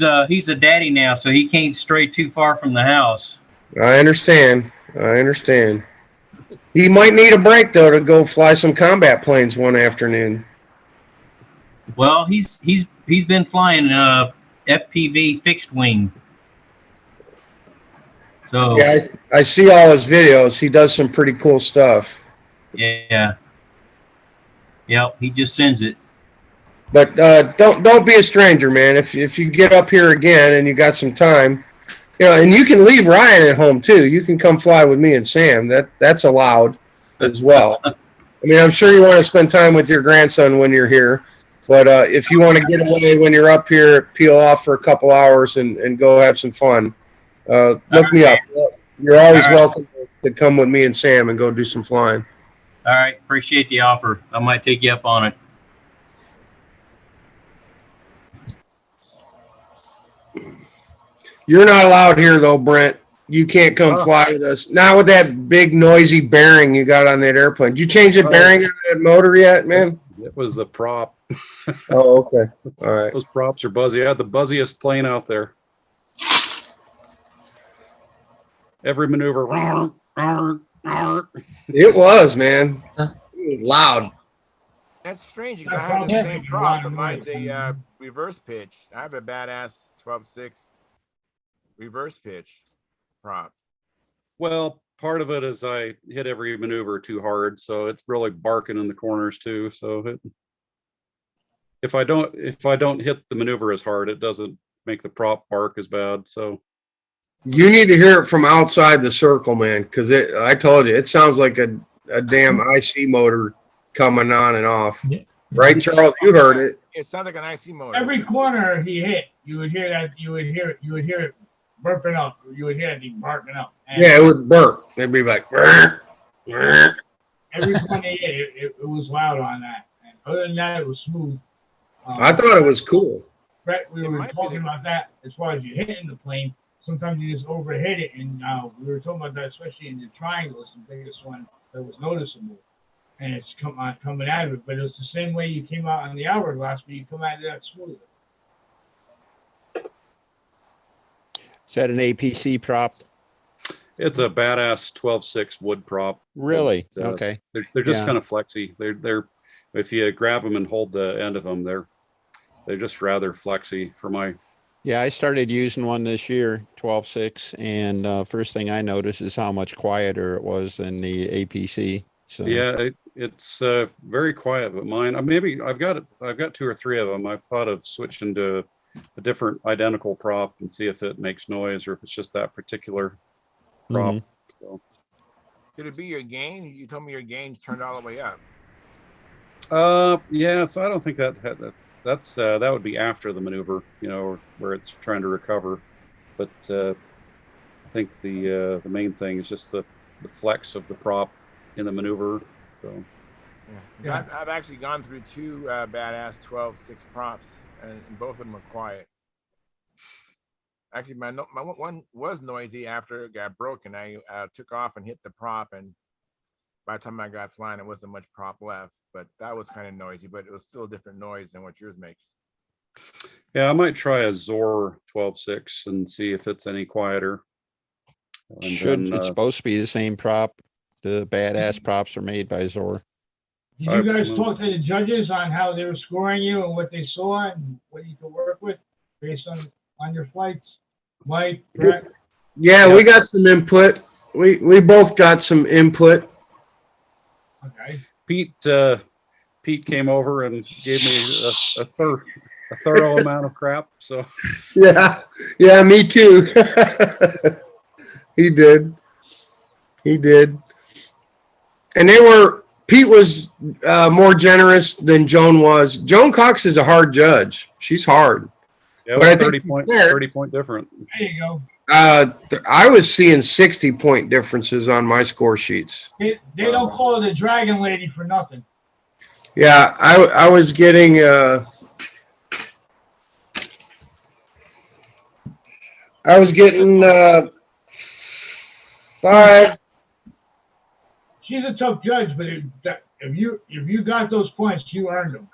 a daddy now, so he can't stray too far from the house. I understand. He might need a break though to go fly some combat planes one afternoon. Well, he's been flying FPV fixed wing. So yeah, I see all his videos. He does some pretty cool stuff. Yeah. Yep, he just sends it. But don't be a stranger, man. If you get up here again and you got some time, and you can leave Ryan at home too. You can come fly with me and Sam. That's allowed as well. I mean, I'm sure you want to spend time with your grandson when you're here. But if you want to get away when you're up here, peel off for a couple hours and go have some fun, look me up. You're always welcome to come with me and Sam and go do some flying. All right. Appreciate the offer. I might take you up on it. You're not allowed here, though, Brent. You can't come fly with us. Not with that big, noisy bearing you got on that airplane. Did you change the bearing on that motor yet, man? It was the prop. Oh, okay. All right. Those props are buzzy. I had the buzziest plane out there. Every maneuver. It was, man. It loud. That's strange because I have the same prop, but mine's a reverse pitch. I have a badass 12-6 reverse pitch prop. Well, part of it is I hit every maneuver too hard, so it's really barking in the corners too. So if I don't hit the maneuver as hard, it doesn't make the prop bark as bad. So You need to hear it from outside the circle, man, because I told you, it sounds like a damn IC motor coming on and off. Right, Charles? You heard it. It sounds like an IC motor. Every corner he hit, you would hear that. You would hear it burping up. You would hear it barking up. And Yeah, it would burp. It'd be like, "Brr, brr." every corner he hit, it was loud on that. And other than that, it was smooth. I thought it was cool. Brett, we were talking about that as far as you hitting the plane. Sometimes you just overhit it, and we were talking about that, especially in the triangle. It's the biggest one that was noticeable, and it's coming out of it. But it was the same way you came out on the hourglass, but you come out of that smoother. Is that an APC prop? it's a badass 12-6 wood prop. Really? Just, Okay. They're just Yeah. kind of flexy. They're if you grab them and hold the end of them, they're just rather flexy for my. Yeah, I started using one this year, 12.6, and first thing I noticed is how much quieter it was than the APC. So Yeah, it's very quiet, but mine, maybe I've got 2 or 3 of them. I've thought of switching to a different identical prop and see if it makes noise or if it's just that particular prop. So, Could it be your gain? You told me your gain's turned all the way up. yeah, so I don't think that's that would be after the maneuver, where it's trying to recover. But I think the main thing is just the flex of the prop in the maneuver. So Yeah. I've actually gone through 2 badass 12-6 props, and both of them are quiet. Actually, my one was noisy after it got broken. I took off and hit the prop, and by the time I got flying, it wasn't much prop left. But that was kind of noisy, but it was still a different noise than what yours makes. yeah, I might try a Zor 12.6 and see if it's any quieter. And it's supposed to be the same prop. The badass props are made by Zor. Did you guys talk to the judges on how they were scoring you and what they saw and what you could work with based on your flights? Mike, Brett? Yeah, we got some input. We both got some input. Okay. Pete came over and gave me a thorough amount of crap. So yeah, me too. He did. And Pete was more generous than Joan was. Joan Cox is a hard judge. She's hard. Yeah, But I 30 think point different. There you go. I was seeing 60-point differences on my score sheets. They don't call her the Dragon Lady for nothing. Yeah, I was getting five. She's a tough judge, but if you got those points, you earned them.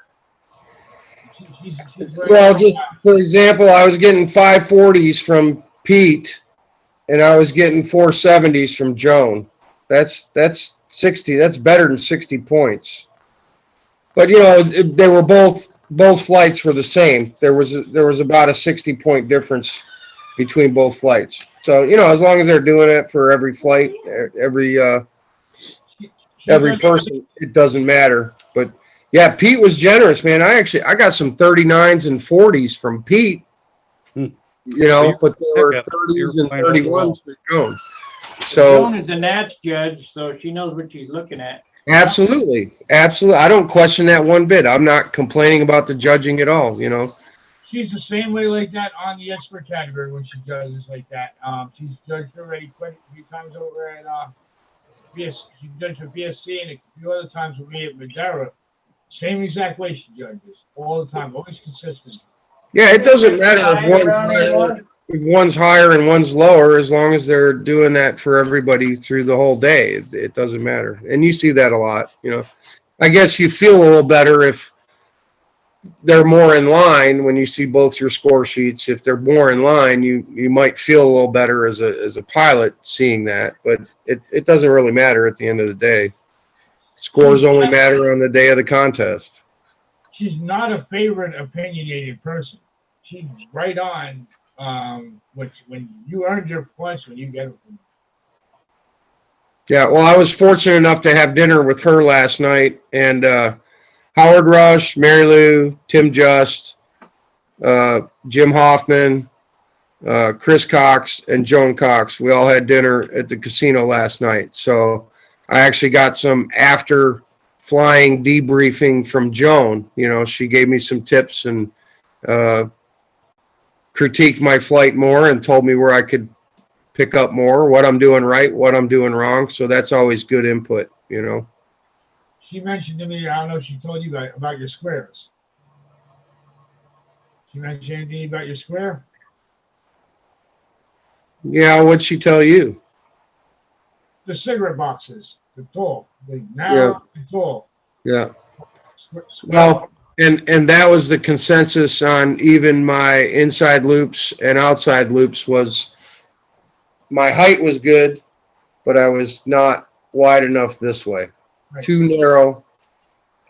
She's Well, just for example, I was getting 540s from Pete, and I was getting 470s from Joan. That's 60. That's better than 60 points. But they were both flights were the same. There was about a 60-point difference between both flights. So as long as they're doing it for every flight, every person, it doesn't matter. But yeah, Pete was generous, man. I got some 39s and 40s from Pete. But there were 30s and 31s for Joan. So Joan is the Nats judge, so she knows what she's looking at. absolutely. I don't question that one bit. I'm not complaining about the judging at all. She's the same way like that on the expert category when she judges like that. She's judged already quite a few times over at BS. She judged for BSC and a few other times with me at Madeira. Same exact way she judges all the time, always consistent. Yeah, it doesn't matter if one's higher and one's lower, as long as they're doing that for everybody through the whole day. It doesn't matter. And you see that a lot. I guess you feel a little better if they're more in line when you see both your score sheets. If they're more in line, you might feel a little better as a pilot seeing that, but it doesn't really matter at the end of the day. Scores only matter on the day of the contest. She's not a favorite opinionated person. She's right on. When you earned your points, when you get it from her. Yeah, well, I was fortunate enough to have dinner with her last night, and Howard Rush, Mary Lou, Tim Just, Jim Hoffman, Chris Cox, and Joan Cox. We all had dinner at the casino last night. So I actually got some after flying debriefing from Joan. You know, she gave me some tips and critiqued my flight more and told me where I could pick up more, what I'm doing right, what I'm doing wrong. So that's always good input, you know. She mentioned to me, I don't know if she told you about your squares. She mentioned anything about your square? Yeah, what'd she tell you? The cigarette boxes, the tall, the narrow and tall. Yeah. Well, and that was the consensus on even my inside loops and outside loops was my height was good, but I was not wide enough this way. Right. Too narrow.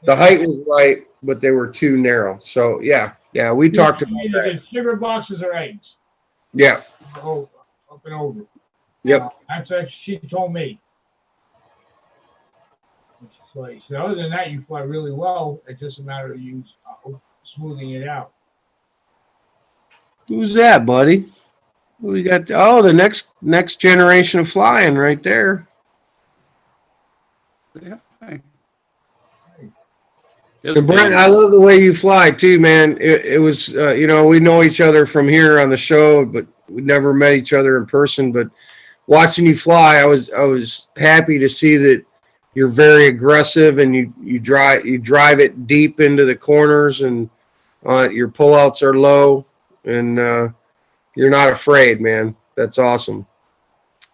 The height was right, but they were too narrow. So yeah, we talked about that. The cigarette boxes are eggs. Yeah. Oh, up and over. Yep. That's what she told me. So other than that, you fly really well. It's just a matter of you smoothing it out. Who's that, buddy? We got the next generation of flying right there. Yeah. And Brent, I love the way you fly too, man. It was, we know each other from here on the show, but we never met each other in person. But watching you fly, I was happy to see that you're very aggressive and you drive it deep into the corners, and your pullouts are low, and you're not afraid, man. That's awesome.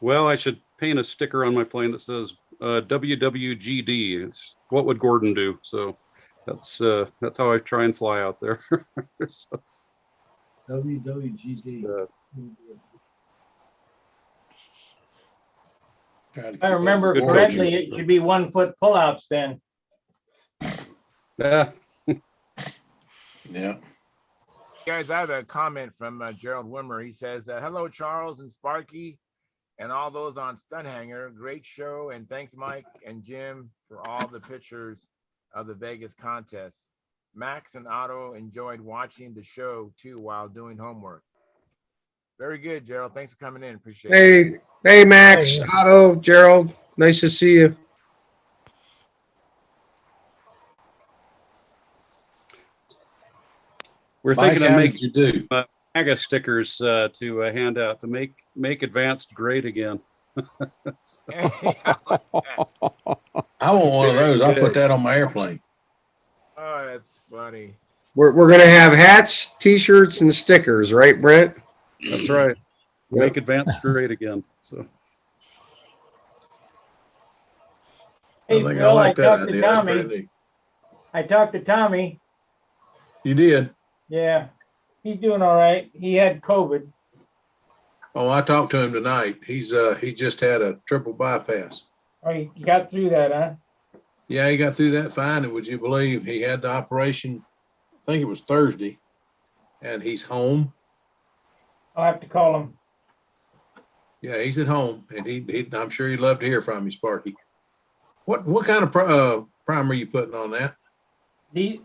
Well, I should paint a sticker on my plane that says WWGD. It's what would Gordon do? So that's how I try and fly out there. So, WWGD. If I remember correctly, it should be 1 foot pullouts then. Yeah. Yeah. Guys, I have a comment from Gerald Wimmer. He says, hello, Charles and Sparky and all those on Stunthangar. Great show. And thanks, Mike and Jim, for all the pictures of the Vegas contest. Max and Otto enjoyed watching the show, too, while doing homework. Very good, Gerald. Thanks for coming in. Appreciate it. Hey, Max, Otto, Gerald. Nice to see you. We're Mike, thinking how of did you do? making MAGA stickers to hand out to make advanced great again. I want one of those. I'll put that on my airplane. Oh, that's funny. We're gonna have hats, T-shirts, and stickers, right, Brent? That's right. Make advanced great again. So. Hey, I think Phil, I like that talked to idea. That's Tommy. pretty neat. I talked to Tommy. You did? Yeah, he's doing all right. He had COVID. Oh, I talked to him tonight. He just had a triple bypass. Oh, you got through that, huh? Yeah, he got through that fine. And would you believe he had the operation? I think it was Thursday, and he's home. I'll have to call him. Yeah, he's at home, and he I'm sure he'd love to hear from you, Sparky. What kind of primer are you putting on that?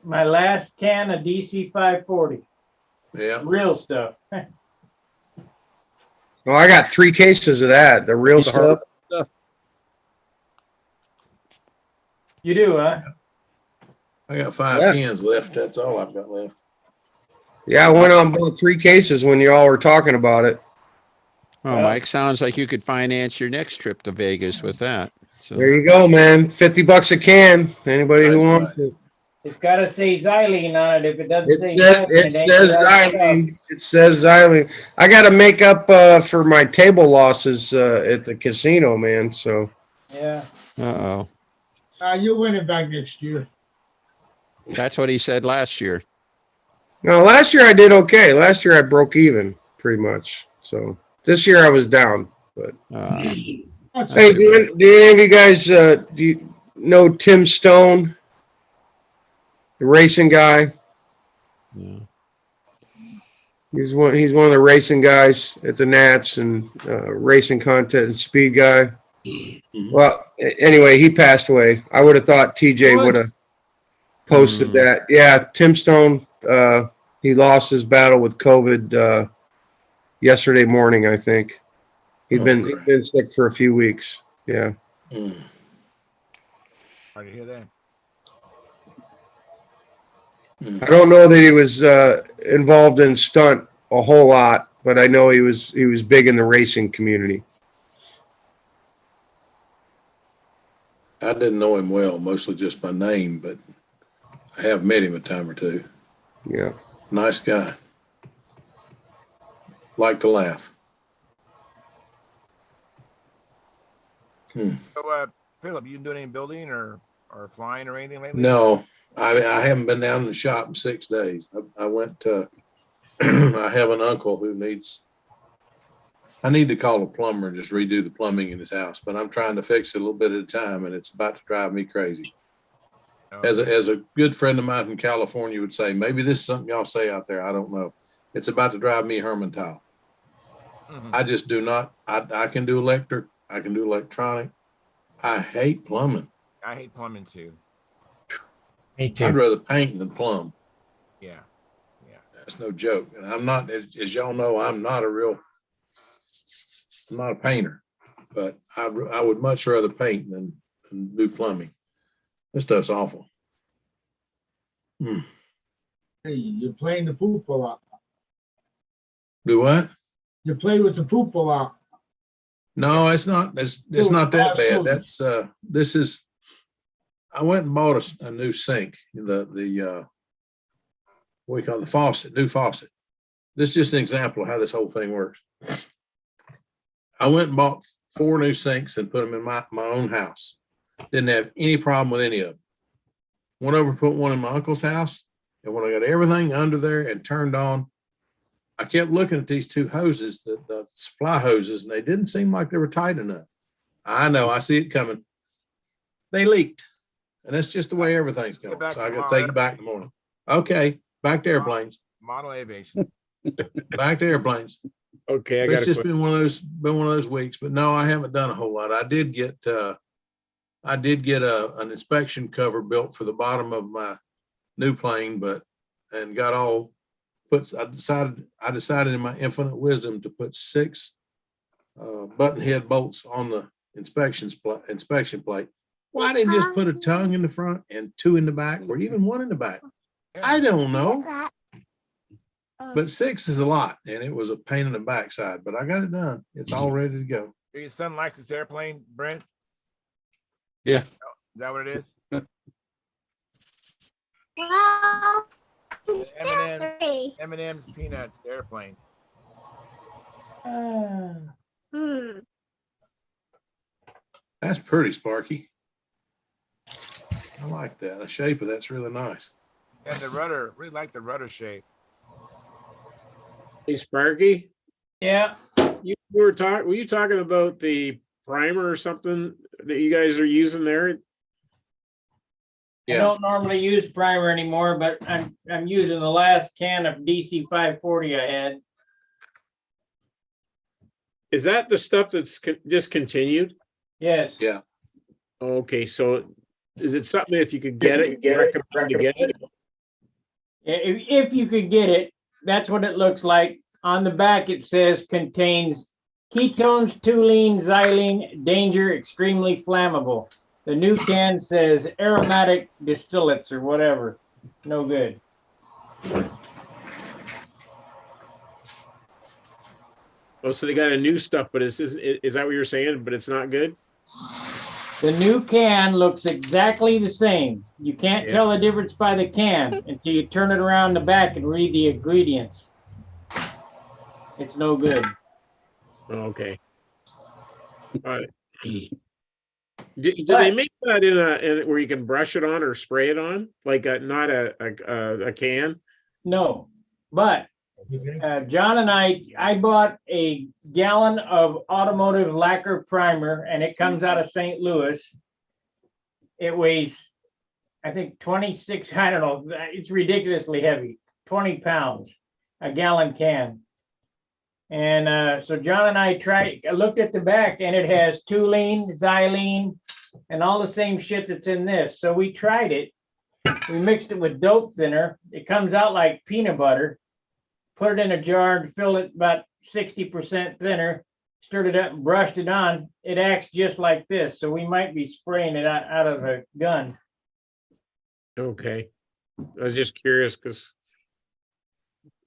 My last can of DC 540. Yeah, real stuff. Well, I got 3 cases of that. The real stuff. You do, huh? I got 5 cans left. That's all I've got left. Yeah, I went on both 3 cases when you all were talking about it. Oh, Mike, sounds like you could finance your next trip to Vegas with that. So there you go, man. $50 a can. Anybody who wants it. It's got to say xylene on it. If it doesn't say It says xylene. It says xylene. I got to make up for my table losses at the casino, man. So. Yeah. Uh-oh. You'll win it back next year. That's what he said last year. No, last year I did okay. Last year I broke even pretty much. So this year I was down. But hey, do any of you guys know Tim Stone, the racing guy. Yeah. He's one of the racing guys at the Nats and racing contest speed guy. Well, anyway, he passed away. I would have thought TJ What? would have posted that. Yeah, Tim Stone, he lost his battle with COVID yesterday morning, I think. He'd been sick for a few weeks. Yeah. Hard to hear that. I don't know that he was involved in stunt a whole lot, but I know he was big in the racing community. I didn't know him well, mostly just by name, but I have met him a time or two. Yeah. Nice guy. Like to laugh. So, Philip, you doing any building or flying or anything lately? No, I haven't been down in the shop in 6 days. I went to, I have an uncle who I need to call a plumber and just redo the plumbing in his house, but I'm trying to fix it a little bit at a time, and it's about to drive me crazy. As a good friend of mine from California would say, maybe this is something y'all say out there, I don't know. It's about to drive me Hermantile. I just do not, I can do electric, I can do electronic. I hate plumbing. I hate plumbing too. Me too. I'd rather paint than plumb. Yeah. That's no joke. And I'm not, as y'all know, I'm not a painter, but I would much rather paint than do plumbing. This stuff's awful. Hey, you're playing the poop a lot. Do what? You play with the poop a lot. No, it's not. It's not that bad. That's this is. I went and bought a new sink. The what do you call it? The faucet, new faucet. This is just an example of how this whole thing works. I went and bought 4 new sinks and put them in my own house. Didn't have any problem with any of them. Went over and put one in my uncle's house, and when I got everything under there and turned on, I kept looking at these 2 hoses, the supply hoses, and they didn't seem like they were tight enough. I know, I see it coming. They leaked, and that's just the way everything's going. So I got to take it back in the morning. Okay, back to airplanes. Model aviation. Back to airplanes. Okay, It's just been one of those weeks, but no, I haven't done a whole lot. I did get an inspection cover built for the bottom of my new plane, and got all put. I decided in my infinite wisdom to put 6 button head bolts on the inspection plate. Why didn't just put a tongue in the front and 2 in the back, or even 1 in the back? I don't know. But 6 is a lot, and it was a pain in the backside, but I got it done. It's all ready to go. Your son likes this airplane, Brent? Yeah. Is that what it is? M&M's Peanuts airplane. That's pretty, Sparky. I like that. The shape of that's really nice. And the rudder, really like the rudder shape. Hey, Sparky. Yeah. Were you talking about the primer or something that you guys are using there? I don't normally use primer anymore, but I'm using the last can of DC 540 I had. Is that the stuff that's discontinued? Yes. Yeah. Okay, so is it something if you could get it, you recommend to get it? If you could get it, that's what it looks like. On the back, it says contains ketones, toluene, xylene, danger, extremely flammable. The new can says aromatic distillates or whatever. No good. Oh, so they got a new stuff, but is that what you're saying? But it's not good? The new can looks exactly the same. You can't tell the difference by the can until you turn it around the back and read the ingredients. It's no good. Okay. All right. Do they make that in where you can brush it on or spray it on, like not a can? No, but John and I bought a gallon of automotive lacquer primer, and it comes out of St. Louis. it weighs, I think 26, I don't know, it's ridiculously heavy, 20 pounds, a gallon can. And so John and I looked at the back, and it has toluene, xylene, and all the same shit that's in this. So we tried it. We mixed it with dope thinner. It comes out like peanut butter. Put it in a jar and fill it about 60% thinner. Stirred it up and brushed it on. It acts just like this. So we might be spraying it out of a gun. Okay. I was just curious because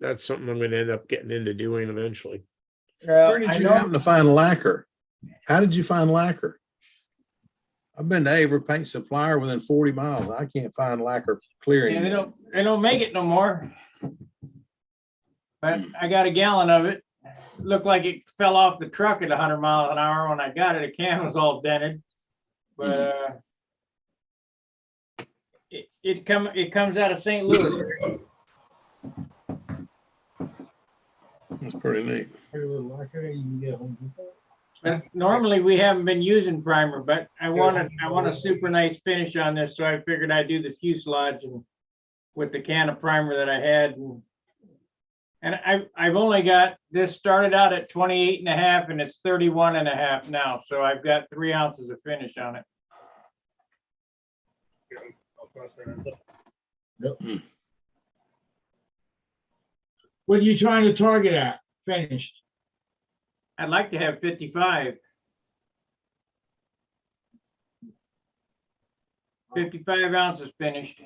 that's something I'm gonna end up getting into doing eventually. Where did you happen to find lacquer? How did you find lacquer? I've been to Avery Paint Supplier within 40 miles. I can't find lacquer clearing. Yeah, they don't make it no more. But I got a gallon of it. Looked like it fell off the truck at 100 miles an hour when I got it. The can was all dented. But it comes out of St. Louis. That's pretty neat. But normally we haven't been using primer, but I want a super nice finish on this, so I figured I'd do the fuselage and with the can of primer that I had, and I've only got this started out at 28.5 and it's 31.5 now, so I've got 3 ounces of finish on it. Yep. What are you trying to target at? Finished. I'd like to have 55. 55 ounces finished.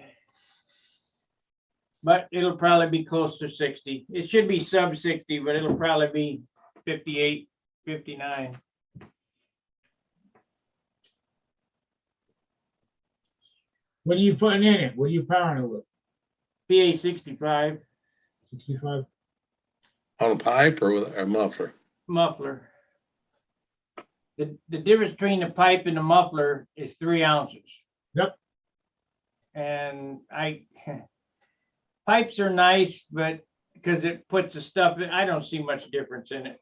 But it'll probably be close to 60. It should be sub 60, but it'll probably be 58, 59. What are you putting in it? What are you powering it with? PA 65. 65. On a pipe or with a muffler? Muffler. The difference between the pipe and the muffler is 3 ounces. Yep. And pipes are nice, but because it puts the stuff in, I don't see much difference in it.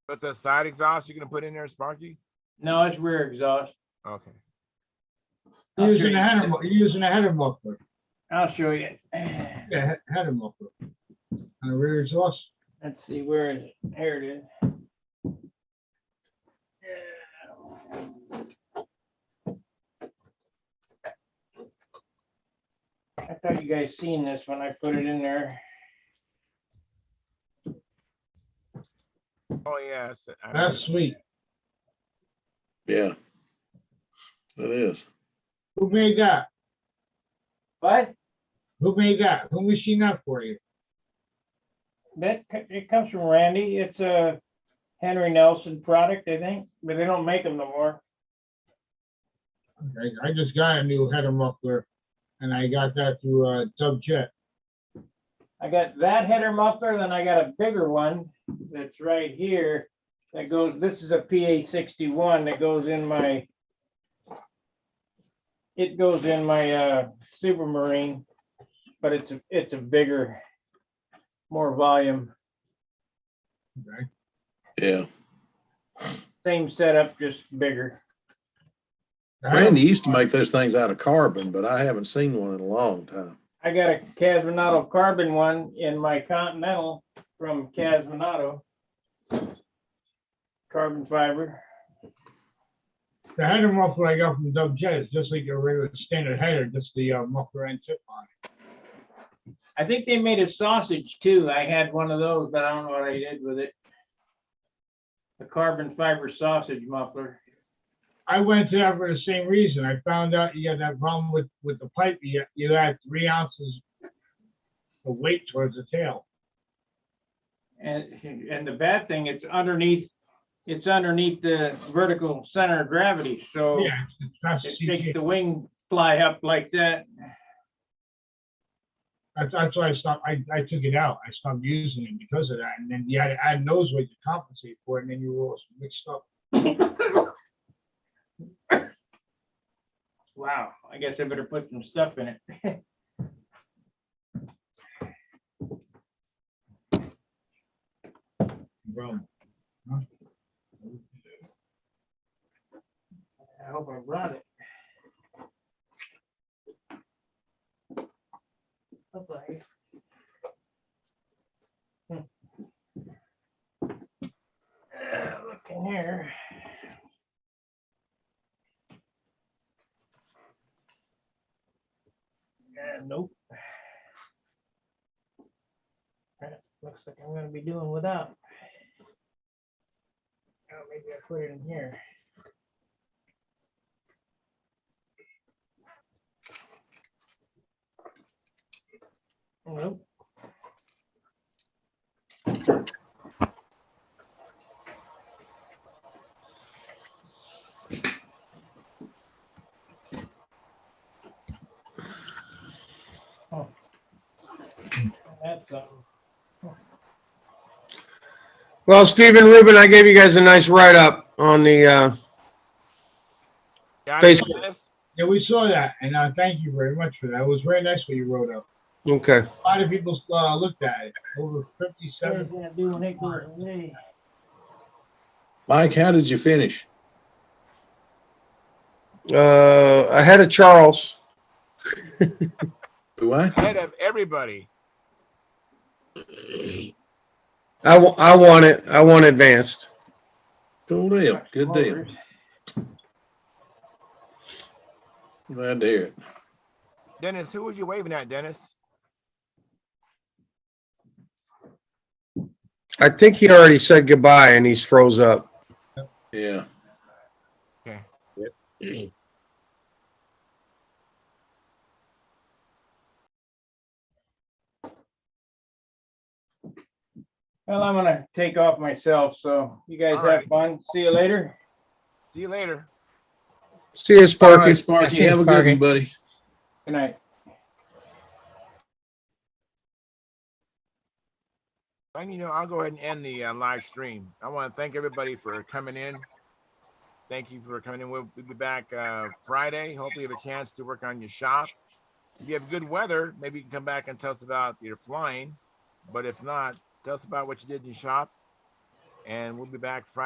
But the side exhaust you're gonna put in there, Sparky? No, it's rear exhaust. Okay. You're using a header muffler. I'll show you. Yeah, header muffler. On a rear exhaust. Let's see, where is it? Here it is. I thought you guys seen this when I put it in there. Oh yes. That's sweet. Yeah. It is. Who made that? What? Who made that? Who machined that for you? It comes from Randy. It's a Henry Nelson product, I think, but they don't make them no more. Okay, I just got a new header muffler, and I got that through Dub Jet. I got that header muffler, then I got a bigger one that's right here. That goes. This is a PA 61 that goes in my. It goes in my Supermarine, but it's a bigger, more volume. Okay. Yeah. Same setup, just bigger. Randy used to make those things out of carbon, but I haven't seen one in a long time. I got a Casminato carbon one in my Continental from Casminato. Carbon fiber. The header muffler I got from Dub Jet is just like a regular standard header, just the muffler and tip on it. I think they made a sausage too. I had one of those, but I don't know what I did with it. A carbon fiber sausage muffler. I went to that for the same reason. I found out you had that problem with the pipe. You had 3 ounces of weight towards the tail. And the bad thing, it's underneath the vertical center of gravity. So yeah, it makes the wing fly up like that. That's why I stopped. I took it out. I stopped using it because of that. And then you had to add nose weight to compensate for it, and then you were all mixed up. Wow, I guess I better put some stuff in it. Bro. I hope hope I brought it. Okay. Look in here. Nope. Looks like I'm gonna be doing without. Oh, maybe I put it in here. Nope. Oh. That's something. Well, Stephen Rubin, I gave you guys a nice write-up on the Facebook. Yeah, we saw that, and thank you very much for that. It was very nice what you wrote up. Okay. A lot of people looked at it. Over 57. Do when it goes away. Mike, how did you finish? Ahead of Charles. Do I? Ahead of everybody. I want it. I want advanced. Cool deal. Good deal. Glad to hear it. Dennis, who was you waving at, Dennis? I think he already said goodbye and he's froze up. Yeah. Okay. Yep. Well, I'm gonna take off myself, so you guys have fun. See you later. See you later. See you, Sparky. All right, Sparky. Have a good one, buddy. Good night. And I'll go ahead and end the live stream. I want to thank everybody for coming in. Thank you for coming in. We'll be back Friday. Hopefully you have a chance to work on your shop. If you have good weather, maybe you can come back and tell us about your flying. But if not, tell us about what you did in your shop. And we'll be back Friday.